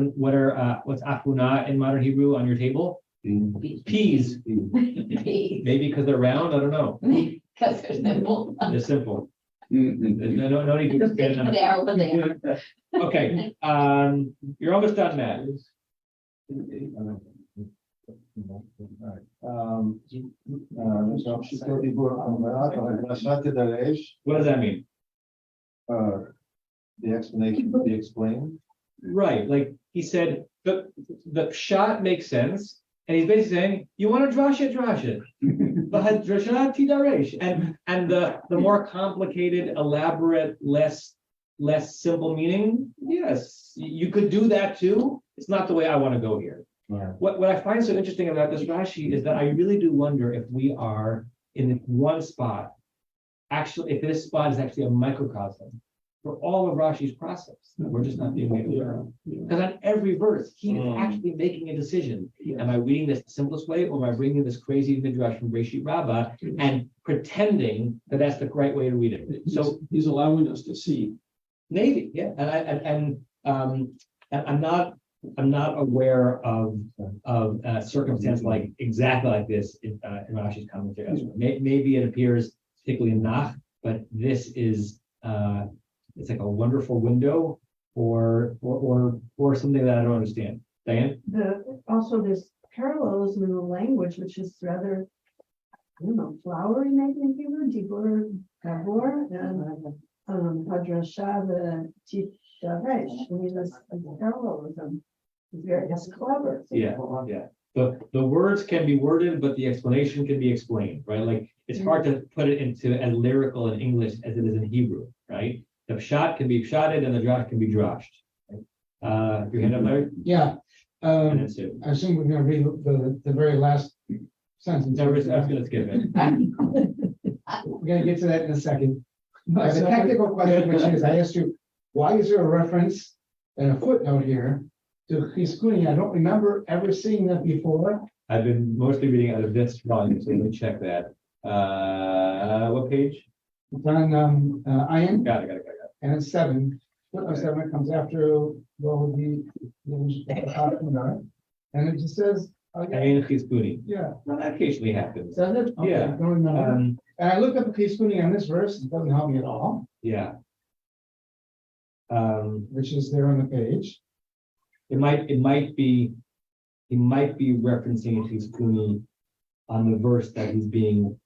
afuna in modern Hebrew on your table? Peas. Maybe because they're round. I don't know. Because they're simple. They're simple. No need to expand on it. They're over there. Okay, you're almost done, Matt. What does that mean? The explanation, the explain. Right, like he said, the shot makes sense, and he's basically saying, you want to drash it. But tidaresh. And the more complicated, elaborate, less simple meaning, yes, you could do that too. It's not the way I want to go here. Yeah. What I find so interesting about this Rashi is that I really do wonder if we are in one spot, actually, if this spot is actually a microcosm for all of Rashi's process. We're just not being made aware of. Because on every verse, he is actually making a decision. Am I reading this the simplest way, or am I bringing this crazy midrash from Reshit Rabbah and pretending that that's the right way to read it? So he's allowing us to see. maybe, yeah, and I'm not aware of a circumstance like exactly like this in Rashi's commentary elsewhere. Maybe it appears particularly in Nach, but this is it's like a wonderful window or something that I don't understand. Diane? Also there's parallelism in the language, which is rather, I don't know, flowery maybe in Hebrew, Dibur, Gabor, and Hadrasha, the Tisharesh. I mean, this parallelism is it's clever. Yeah. The words can be worded, but the explanation can be explained, right? Like it's hard to put it into as lyrical in English as it is in Hebrew, right? The pshat can be pshatted and the drash can be drashed. Right? Your hand up, Larry? Yeah. And then Sue. I assume we're gonna read the very last sentence. No, I was gonna skip it. We're gonna get to that in a second. The technical question, which is, I asked you, why is there a reference and a footnote here to Chizkuni? I don't remember ever seeing that before. I've been mostly reading out of this volume, so let me check that. What page? It's on Ayin, Got it. and it's 7. Footnote 7 comes after the and it just says, Ayin Chizkuni. yeah. Well, that occasionally happens. Does it? Okay, Yeah. don't remember. And I looked up the Chizkuni on this verse, it doesn't help me at all, Yeah. which is there on the page. He might be referencing Chizkuni on the verse that is being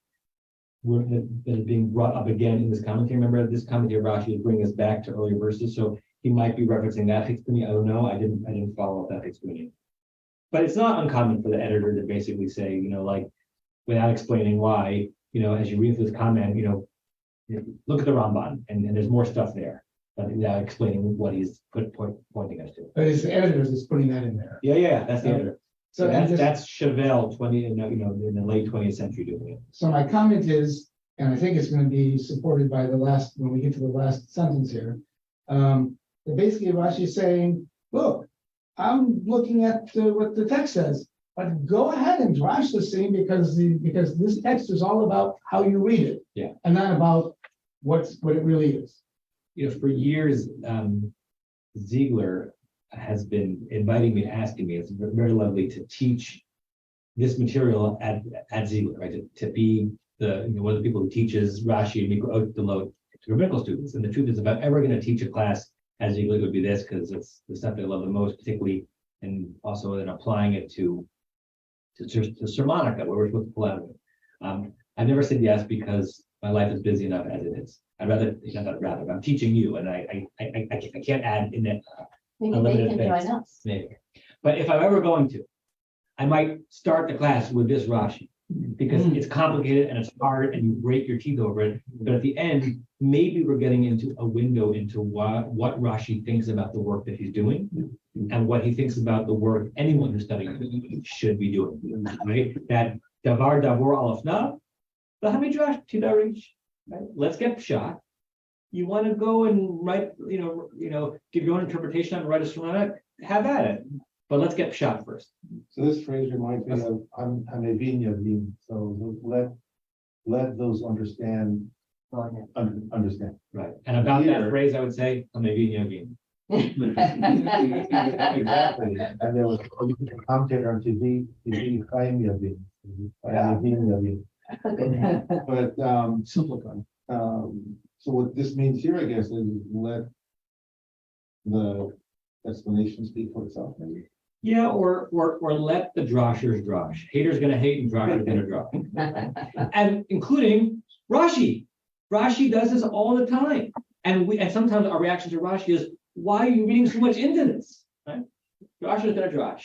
brought up again in this commentary. Remember, this commentary Rashi is bringing us back to earlier verses, so he might be referencing that Chizkuni. I don't know. I didn't follow up that Chizkuni. But it's not uncommon for the editor to basically say, like, without explaining why, as you read through this comment, look at the Ramban, and there's more stuff there, but without explaining what he's pointing us to. But it's the editors that's putting that in there. Yeah, that's the editor. So and just- that's Chevelle, in the late 20th century doing it. So my comment is, and I think it's going to be supported by when we get to the last sentence here. That basically Rashi is saying, look, I'm looking at what the text says, but go ahead and drash this thing because this text is all about how you read it. Yeah. And not about what it really is. For years, Ziegler has been inviting me, asking me, it's very lovely to teach this material at Ziegler, right? To be one of the people who teaches Rashi and Mikra Odelot to rabbinical students. And the truth is, if I'm ever going to teach a class at Ziegler, it would be this, because it's the stuff that I love the most, particularly, and also then applying it to sermonica, where we're supposed to pull out of it. I've never said yes because my life is busy enough as it is. I'd rather, not rather, I'm teaching you, and I can't add in Maybe they unlimited can things. join us. Maybe. But if I'm ever going to, I might start the class with this Rashi because it's complicated and it's hard and you break your teeth over it. But at the end, maybe we're getting into a window into what Rashi thinks about the work that he's doing and what he thinks about the work anyone who's studying should be doing. Right? That davar davor alaf nav, the hamidrash tidarich. Right? Let's get shot. You want to go and write, give your own interpretation and write a sermon, have at it. But let's get shot first. So this phrase reminds me of Hamevin Yavin. So let those understand understand. Right. And about that phrase, I would say, Hamevin Yavin. Exactly. And there was a commentator on TV Chaim Yavin. Hamevin Yavin. But Simplify. so what this means here, I guess, is let the explanation speak for itself, maybe. Yeah, or let the droshers drosh. Haters gonna hate and droshers gonna drosh. And including Rashi. Rashi does this all the time. And sometimes our reaction to Rashi is, why are you reading so much into this? Right? Drosher's gonna drosh.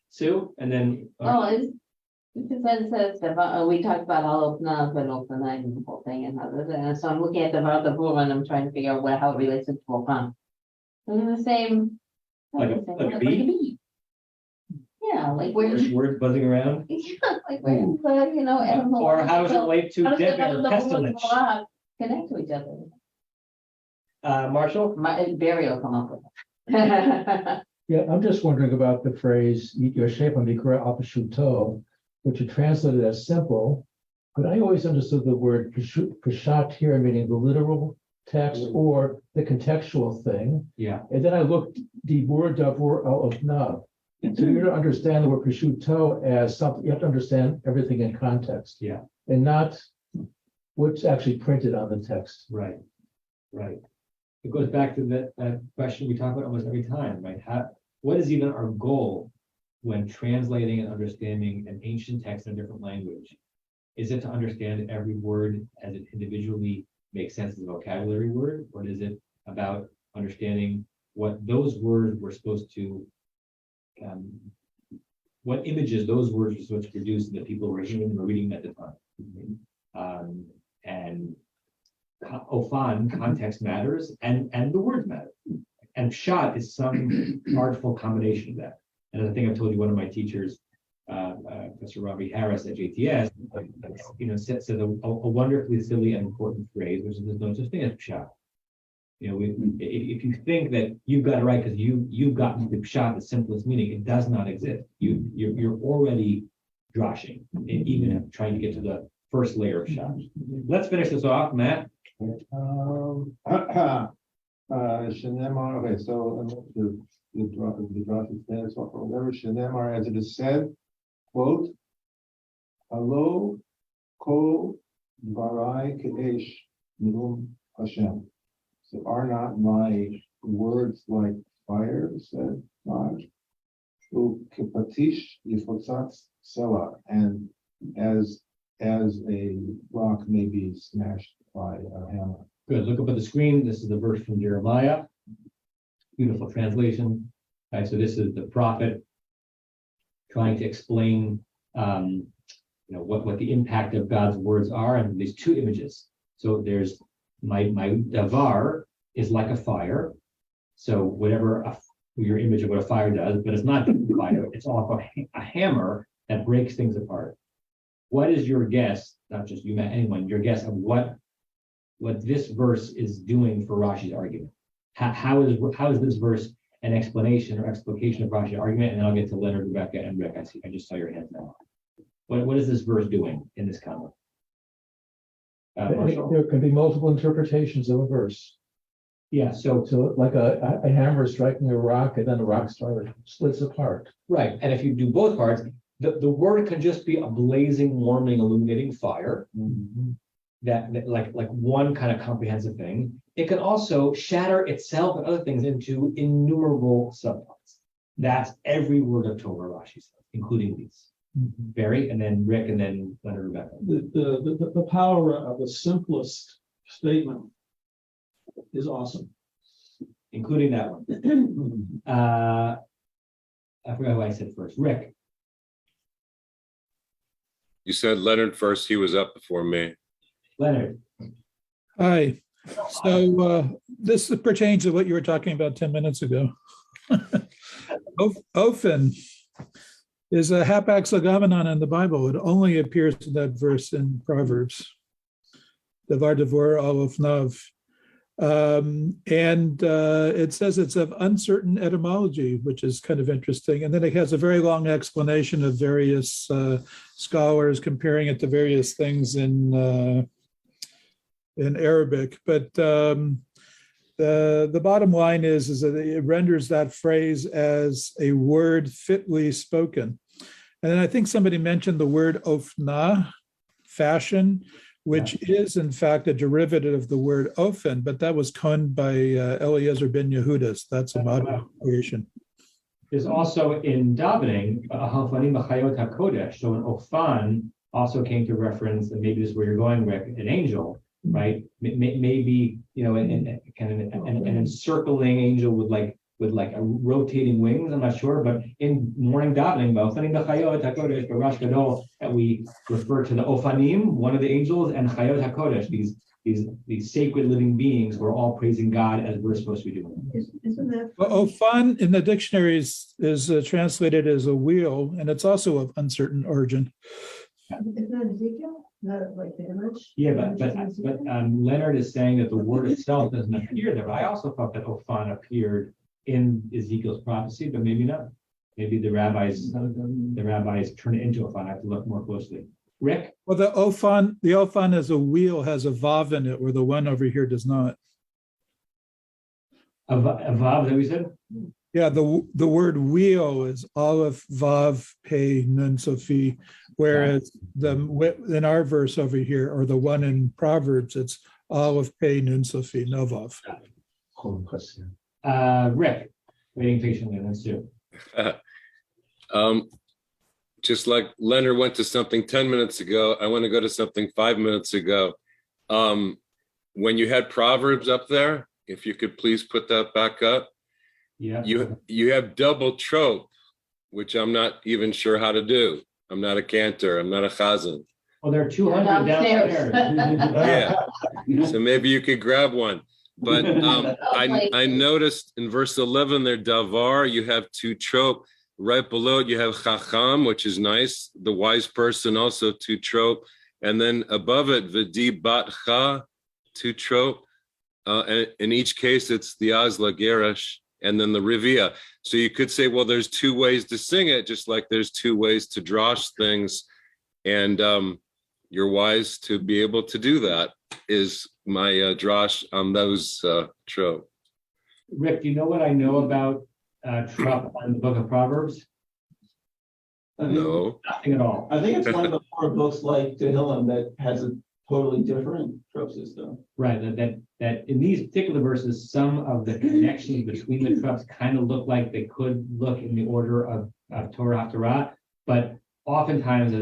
Sue, and then Because then it says, we talked about all of Nav and Ophanai and the whole thing and others, and so I'm looking at the Vardavur and I'm trying to figure out how it relates to Ophan. They're the same. Like a bee? Yeah, like where, Words buzzing around. like where, animal. Or how does it relate to How does the Deber or Vardavur and pestilence? Torah connect to each other? Marshall? Barry will come up with it. Yeah, I'm just wondering about the phrase Yosef Mikra Al Pashuto, which are translated as simple, but I always understood the word Peshat here, meaning the literal text or the contextual thing. Yeah. And then I looked Dibur Davur Al Ofnav. So you're to understand the word Peshuto as something, you have to understand everything in context. Yeah. And not what's actually printed on the text. Right. It goes back to that question we talk about almost every time, right? What is even our goal when translating and understanding an ancient text in a different language? Is it to understand every word as it individually makes sense as a vocabulary word, or is it about understanding what those words were supposed to, what images those words were supposed to produce that people were hearing and reading at the time? And Ofan, context matters, and the words matter. And Pshat is some artful combination of that. And I think I've told you, one of my teachers, Professor Robbie Harris at JTS, said a wonderfully silly and important phrase, which is there's no such thing as Pshat. If you think that you've got it right because you've gotten the Pshat, the simplest meaning, it does not exist. You're already droshing, even trying to get to the first layer of Pshat. Let's finish this off, Matt. Shenemar, okay, so the drop is there, so whatever Shenemar, as it is said, quote, Hello, Ko Barai Kadesh Num Hashem. So are not my words like fire, said God. Ukipatish Yifotzatz Selah, and as a rock may be smashed by a hammer. Good. Look up at the screen. This is the verse from Jeremiah. Beautiful translation. Right, so this is the prophet trying to explain, what the impact of God's words are, and these two images. So there's my davar is like a fire. So whatever your image of what a fire does, but it's not just a fire. It's also a hammer that breaks things apart. What is your guess? Not just you, Matt, anyone. Your guess of what this verse is doing for Rashi's argument? How is this verse an explanation or explication of Rashi's argument? And then I'll get to Leonard, Rebecca, and Rick. I just saw your hands now. What is this verse doing in this comment? There can be multiple interpretations of a verse. Yeah, so like a hammer striking a rock, and then the rock splits apart. Right, and if you do both parts, the word can just be a blazing, warming, illuminating fire. Mm-hmm. That like one kind of comprehensive thing. It can also shatter itself and other things into innumerable subparts. That's every word of Torah, Rashi says, including these. Mm-hmm. Barry, and then Rick, and then Leonard, Rebecca. The power of the simplest statement is awesome. including that one. I forgot who I said first. Rick. You said Leonard first. He was up before me. Leonard. Hi. So this pertains to what you were talking about 10 minutes ago. Ofen is a hapax legomenon in the Bible. It only appears in that verse in Proverbs. Devar devor ofnav. And it says it's of uncertain etymology, which is kind of interesting. And then it has a very long explanation of various scholars comparing it to various things in Arabic. But the bottom line is that it renders that phrase as a word fitly spoken. And then I think somebody mentioned the word ofna, fashion, which is in fact a derivative of the word ofen, but that was coined by Eliezer ben Yehuda. That's a modern creation. There's also in davening, Hafanim B'chayot HaKodesh. So an ofan also came to reference, and maybe this is where you're going, Rick, an angel, right? Maybe, kind of an encircling angel with like a rotating wings. I'm not sure, but in morning davening, that we refer to the Ofanim, one of the angels, and Chayot HaKodesh, these sacred living beings who are all praising God as we're supposed to be doing. Isn't that? Well, ofan in the dictionary is translated as a wheel, and it's also of uncertain origin. Isn't that Ezekiel? Not like the image? Yeah, but Leonard is saying that the word itself doesn't appear there. But I also thought that Ofan appeared in Ezekiel's prophecy, but maybe not. Maybe the rabbis turn it into Ofan. I have to look more closely. Rick? Well, the Ofan as a wheel has a vav in it, where the one over here does not. A vav, that we said? Yeah, the word wheel is aleph, vav, pei, nun, sophie, whereas in our verse over here, or the one in Proverbs, it's aleph, pei, nun, sophie, no vav. Rick, waiting patiently, let's do. Just like Leonard went to something 10 minutes ago, I want to go to something 5 minutes ago. When you had Proverbs up there, if you could please put that back up. Yeah. You have double trope, which I'm not even sure how to do. I'm not a cantor. I'm not a chazan. Well, there are 200 downstairs. Yeah. So maybe you could grab one. But I noticed in verse 11 there, davar, you have two trope. Right below it, you have chacham, which is nice. The wise person, also two trope. And then above it, v'di bat cha, two trope. And in each case, it's the azla geresh. And then the rivia. So you could say, well, there's two ways to sing it, just like there's two ways to drosh things. And you're wise to be able to do that, is my drosh on those trope. Rick, do you know what I know about Trop in the book of Proverbs? No. Nothing at all. I think it's one of the 4 books like Tehillim that has a totally different trope system. Right, that in these particular verses, some of the connections between the tropes kind of look like they could look in the order of Torah Haftarah, but oftentimes,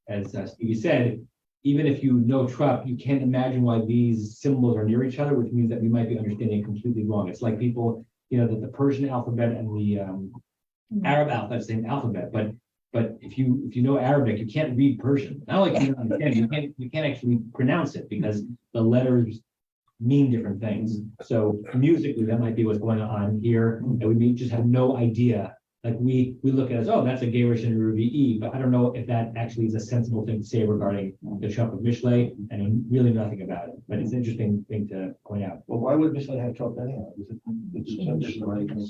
as Stevie said, even if you know trop, you can't imagine why these symbols are near each other, which means that we might be understanding it completely wrong. It's like people, that the Persian alphabet and the Arab alphabet, same alphabet, but if you know Arabic, you can't read Persian. Not only can you understand, you can't actually pronounce it because the letters mean different things. So musically, that might be what's going on here, and we just have no idea. Like we look at it as, oh, that's a Gerish and a Ruvi'i, but I don't know if that actually is a sensible thing to say regarding the Trop of Mishlei, and really nothing about it. But it's an interesting thing to point out. Well, why would Mishlei have Trop anyhow?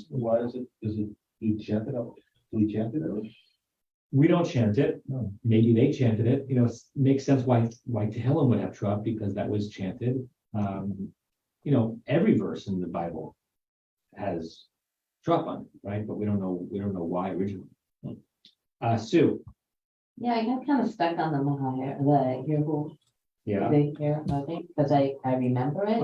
Why is it? Is it you chant it up? Do we chant it? We don't chant it. No. Maybe they chanted it. Makes sense why Tehillim would have Trop, because that was chanted. Every verse in the Bible has Trop on it, right? But we don't know why originally. Sue. Yeah, I got kind of stuck on the Mahaya, the Hebrew. Yeah. I think, because I remember it.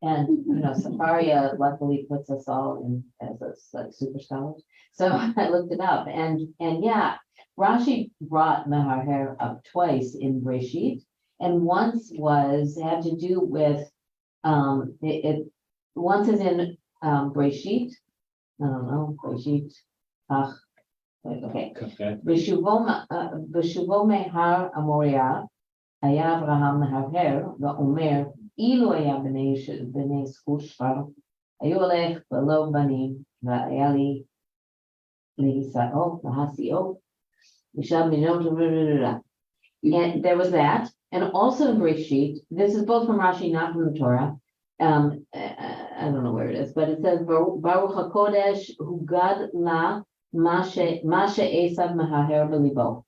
And, Safaria luckily puts us all in as like super scholars. So I looked it up and yeah, Rashi brought Maharher up twice in Breshit. And once had to do with, Once is in Breshit. I don't know, Breshit. Okay. Okay. בשובו מהר המוריה, היה אברהם מהרהר ואומר, אילו היה בני זכות שפר, היו הולך ולא בנים, והיה לי להישאו, להסיעו, ושם מינות. And there was that. And also in Breshit, this is both from Rashi, not from the Torah. I don't know where it is, but it says, Baruch HaKodesh hugad la Mashe Esav Mahaher Belibo.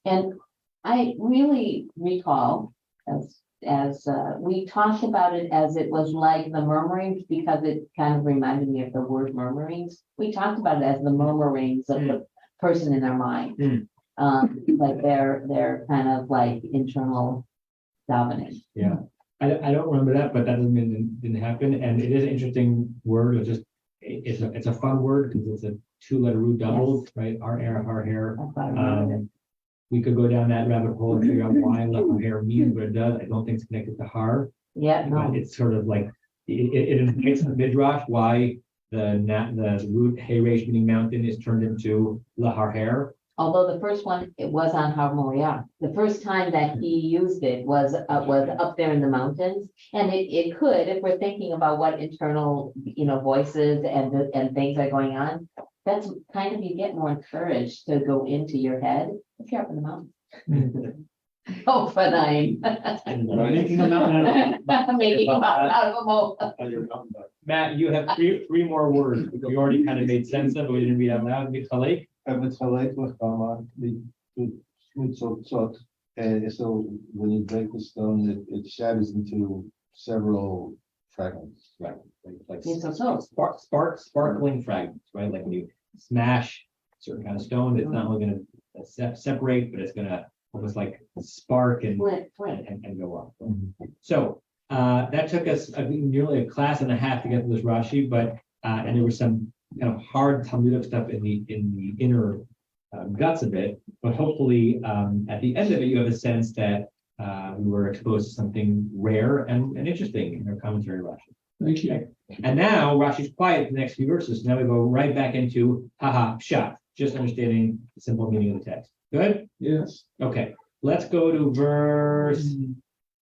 And I really recall, as we talked about it as it was like the murmurings, because it kind of reminded me of the word murmurings. We talked about it as the murmurings of the person in their mind. Like they're kind of like internal davening. Yeah, I don't remember that, but that doesn't mean it didn't happen. And it is an interesting word. It's a fun word because it's a 2-letter root doubled, right? Our hair. We could go down that rabbit hole and figure out why our hair means what it does. I don't think it's connected to har. Yeah, no. But it's sort of like it indicates in the midrash why the root Heresh, meaning mountain, is turned into lahar hair. Although the first one, it was on Har Moriah. The first time that he used it was up there in the mountains. And it could, if we're thinking about what internal, voices and things are going on, that's kind of, you get more encouraged to go into your head if you're up in the mountains. Oh, fine. Making a mountain Making a mountain out of a mole. Matt, you have three more words. You already kind of made sense of, but we didn't read out loud. Mitchalek. So when you break the stone, it shatters into several fragments. Right. Like sparkling fragments, right? Like when you smash a certain kind of stone, it's not only going to separate, but it's going to almost like spark and go up. So that took us nearly a class and a half to get to this Rashi, but and there was some kind of hard Talmudic stuff in the inner guts of it, but hopefully at the end of it, you have a sense that we were exposed to something rare and interesting in our commentary, Rashi. Thank you. And now Rashi's quiet for the next few verses. Now we go right back into pshat, just understanding the simple meaning of the text. Good? Yes. Okay, let's go to verse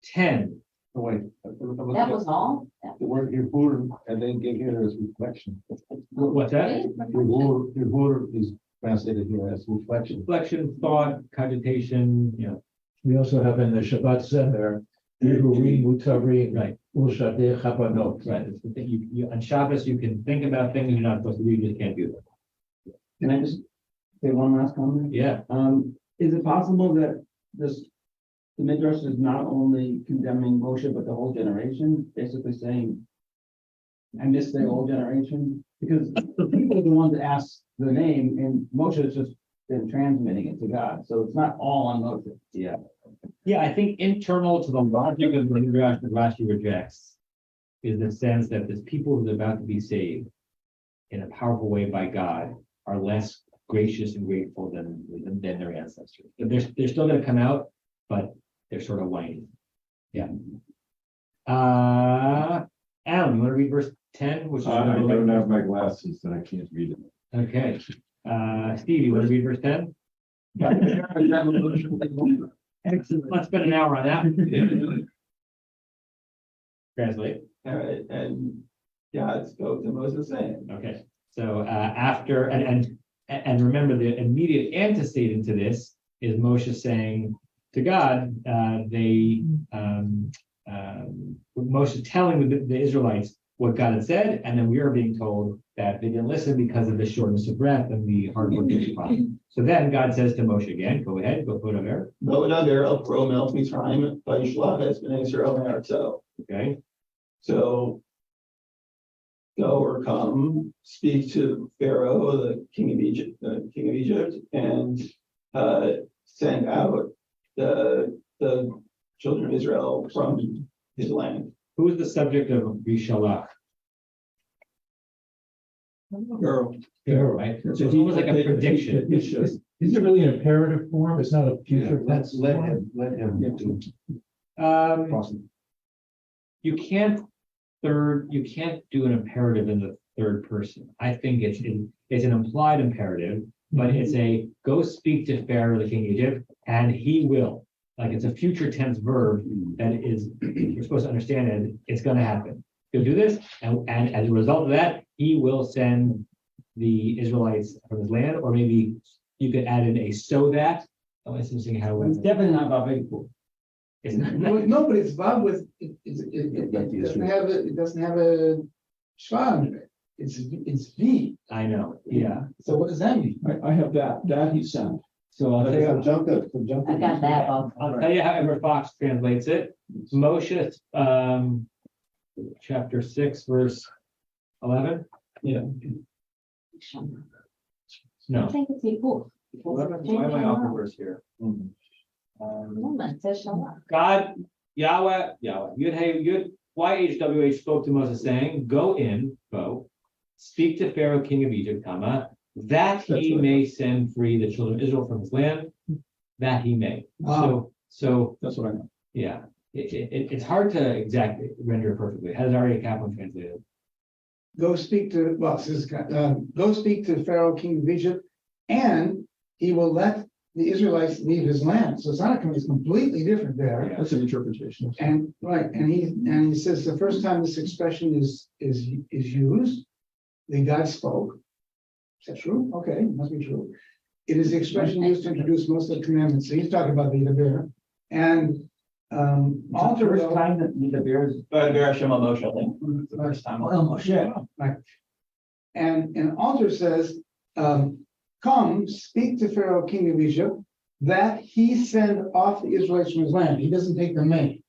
10. Oh, wait. That was all? The word Yehur, and then get here as reflection. What's that? Yehur is translated here as reflection. Reflection, thought, cogitation, We also have in the Shabbat Zemer, Yehurim Mutarim, right. Ushadeh Chabanot. Right. It's the thing. You on Shabbos you can think about things you're not supposed to do, you just can't do them. Can I just say one last comment? Yeah. Is it possible that the Midrash is not only condemning Moshe, but the whole generation, basically saying, I miss the whole generation? Because the people are the ones that ask the name, and Moshe has just been transmitting it to God. So it's not all on Moshe. Yeah. Yeah, I think internal to the logic of the Midrash that Rashi rejects is the sense that the people who are about to be saved in a powerful way by God are less gracious and grateful than their ancestors. They're still going to come out, but they're sort of whiny. Yeah. Alan, you want to read verse 10? Which is I don't have my glasses, and I can't read it. Okay. Steve, you want to read verse 10? Excellent. Let's spend an hour on that. Translate. All right, and God spoke to Moses saying. Okay. So after and remember the immediate antecedent to this is Moshe saying to God, Moshe telling the Israelites what God had said, and then we are being told that they didn't listen because of the shortness of breath and the hard work of the problem. So then God says to Moshe again, go ahead, go put over. Okay. So go or come, speak to Pharaoh, the king of Egypt, and send out the children of Israel from his land. Who is the subject of Bishalach? Girl. Right? So it's almost like a prediction. Is it really an imperative form? It's not a future tense. Let him do. You can't third, you can't do an imperative in the third person. I think it's an implied imperative, but it's a go speak to Pharaoh, the king of Egypt, and he will. Like it's a future tense verb that is you're supposed to understand it. It's going to happen. He'll do this, and as a result of that, he will send the Israelites from his land, or maybe you could add in a so that. Oh, it's interesting how It's definitely not about people. it's not. No, but it's Vav with, it doesn't have a shva under it. It's V. I know. Yeah. So what does that mean? I have that he sent. So I'll tell you. I got that. I'll tell you how Edward Fox translates it. Moshe, chapter 6, verse 11. Yeah. I No. think it's equal. Why am I off the verse here? God, Yahweh, YHWH spoke to Moses saying, go in, go, speak to Pharaoh, king of Egypt, that he may send free the children of Israel from his land, that he may. So That's what I know. yeah, it's hard to exactly render perfectly. How does Aryeh Kaplan translate it? Go speak to, well, this is, go speak to Pharaoh, king of Egypt, and he will let the Israelites leave his land. So it's not, it's completely different there. That's an interpretation. And right, and he says the first time this expression is used, then God spoke. Is that true? Okay, must be true. It is the expression used to introduce most of the commandments. So he's talking about the bear. And alter First time that the bears. Bear Shemot Moshe, I think. The first time. Oh, Moshe, right. And alter says, come, speak to Pharaoh, king of Egypt, that he send off the Israelites from his land. He doesn't take the may.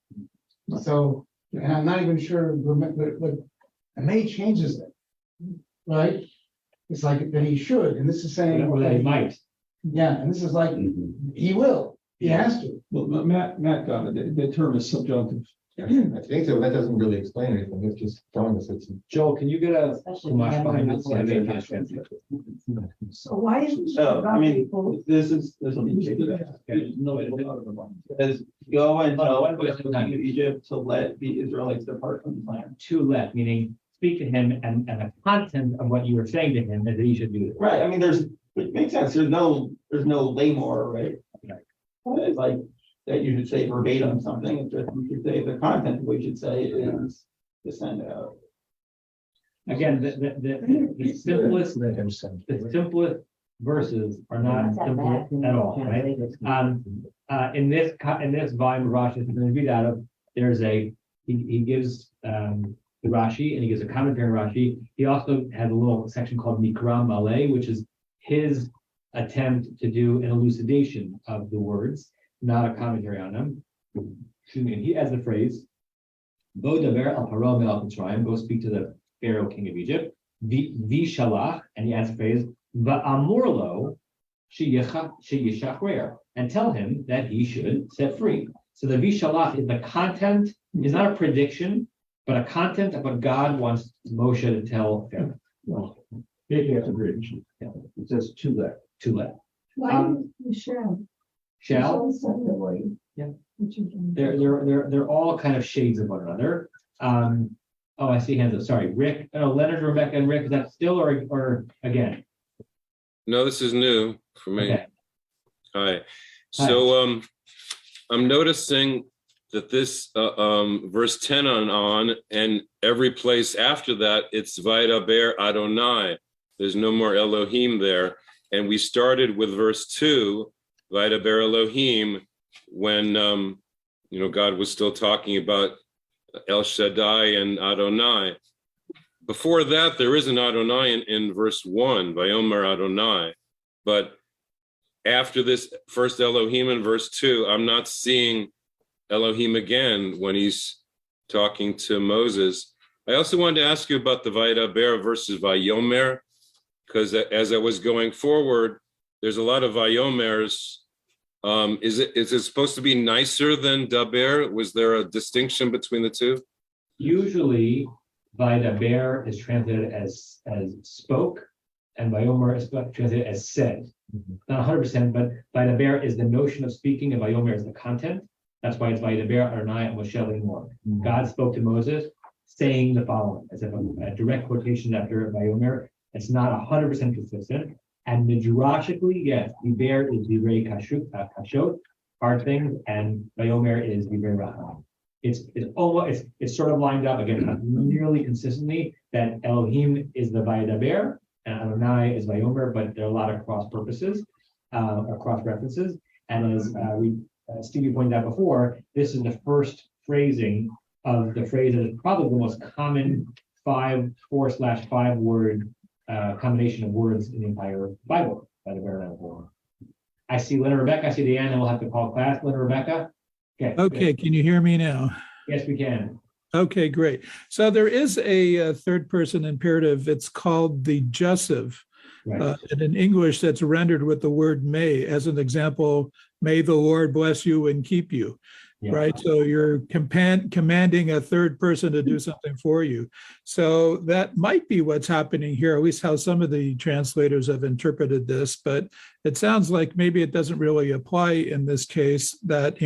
So, and I'm not even sure, but the may changes it, right? It's like that he should, and this is saying Or that he might. Yeah, and this is like he will, he has to. Well, Matt got it. The term is subjunctive. I think so. That doesn't really explain anything. It's just telling us it's. Joel, can you get a Especially Chumash behind when this? I'm Yeah, not they can't translate it. So why isn't? So, I mean, this will be No, it will says, go and tell the king of Egypt to let the Israelites depart from the land. To let, meaning speak to him, and the content of what you were saying to him is that he should do this. Right, I mean, which makes sense, there's no lamor, right? It's like, that you should say verbatim something, it's just, you should say the content of what you should say is to send out. Again, the simplest verses are not simple at all, right? In this volume of Rashi, I'm going to read out of, he gives the Rashi, and he gives a commentary on Rashi. He also has a little section called Mikra Malay, which is his attempt to do an elucidation of the words, not a commentary on them. Excuse me. And he has the phrase, Bo daber al Paro melech Mitzrayim, go speak to the Pharaoh, king of Egypt, Vishalach, and he adds the phrase, Va'amurlo sheyishachrer, and tell him that he should set free. So the Vishalach is the content, is not a prediction, but a content of what God wants Moshe to tell Pharaoh. Well, maybe that's a great issue. Yeah. It says to let. To let. Why Michelle? Shall. Yeah. They're all kind of shades of one another. Oh, I see hands up. Sorry, Rick. Oh, Leonard, Rebecca, and Rick. Is that still or again? No, this is new for me. Okay. Hi. So I'm noticing that this verse 10 on and every place after that, it's Vaidaber Adonai. There's no more Elohim there. And we started with verse 2, Vaidaber Elohim, when God was still talking about El Shaddai and Adonai. Before that, there is an Adonai in verse 1, Vayomer Adonai. But after this first Elohim in verse 2, I'm not seeing Elohim again when he's talking to Moses. I also wanted to ask you about the Vaidaber versus Vayomer, because as I was going forward, there's a lot of Vayomers. Is it supposed to be nicer than Daber? Was there a distinction between the two? Usually, Vaidaber is translated as spoke, and Vayomer is translated as said. Not 100%, but Vaidaber is the notion of speaking, and Vayomer is the content. That's why it's Vaidaber Adonai and Moshe Limor. God spoke to Moses, saying the following, as a direct quotation after Vayomer. It's not 100% consistent. And midrashically, yes, Diber is Divrei Kashot, hard things, and Vayomer is Divrei Racham. It's sort of lined up again, not nearly consistently, that Elohim is the Vayedaber and Adonai is Vayomer, but there are a lot of cross purposes, or cross references. And as Stevie pointed out before, this is the first phrasing of the phrase that is probably the most common 4/5 word combination of words in the entire Bible by the Baron form. I see Lynn and Rebecca. I see Deanna, and we'll have to call class. Lynn and Rebecca. Okay, can you hear me now? Yes, we can. Okay, great. So there is a third person imperative. It's called the jussive. Right. And in English, that's rendered with the word may. As an example, may the Lord bless you and keep you. Yeah. Right. So you're commanding a third person to do something for you. So that might be what's happening here, at least how some of the translators have interpreted this. But it sounds like maybe it doesn't really apply in this case that,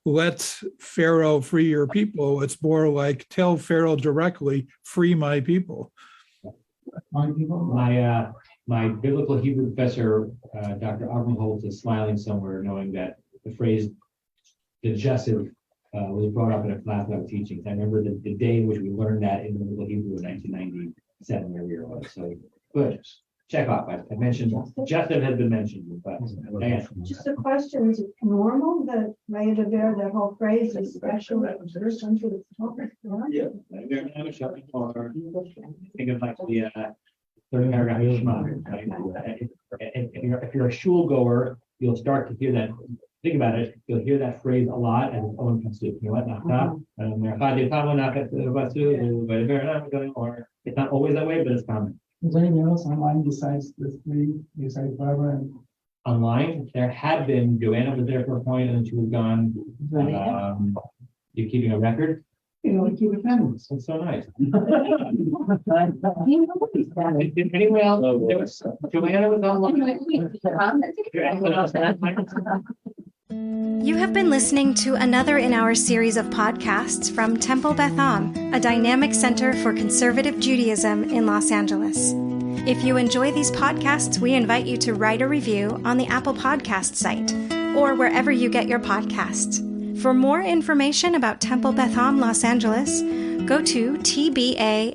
let Pharaoh free your people. It's more like tell Pharaoh directly, free my people. My biblical Hebrew professor, Dr. Avram Holtz, is smiling somewhere knowing that the phrase the jussive was brought up in a class that I was teaching. I remember the day in which we learned that in the Biblical Hebrew in 1997, where we were. So good. Check off. I mentioned jussive has been mentioned, but just a question: is it normal that Vayedaber, that whole phrase is special observed under the Torah? Yeah. Think of like the third paragraph of Shemot. If you're a shul goer, you'll start to hear that. Think about it, you'll hear that phrase a lot as its own pasuk. You know what? It's not always that way, but it's common. Is there anything else online besides the three, besides Barbara? And online, there had been, Joanna was there for a point and then she was gone. You're keeping a record? Keep it pending. That's so nice. Anyone else? Joanna was online. You have been listening to another in our series of podcasts from Temple Beth Am, a dynamic center for conservative Judaism in Los Angeles. If you enjoy these podcasts, we invite you to write a review on the Apple Podcast site or wherever you get your podcasts. For more information about Temple Beth Am Los Angeles, go to tbala.org.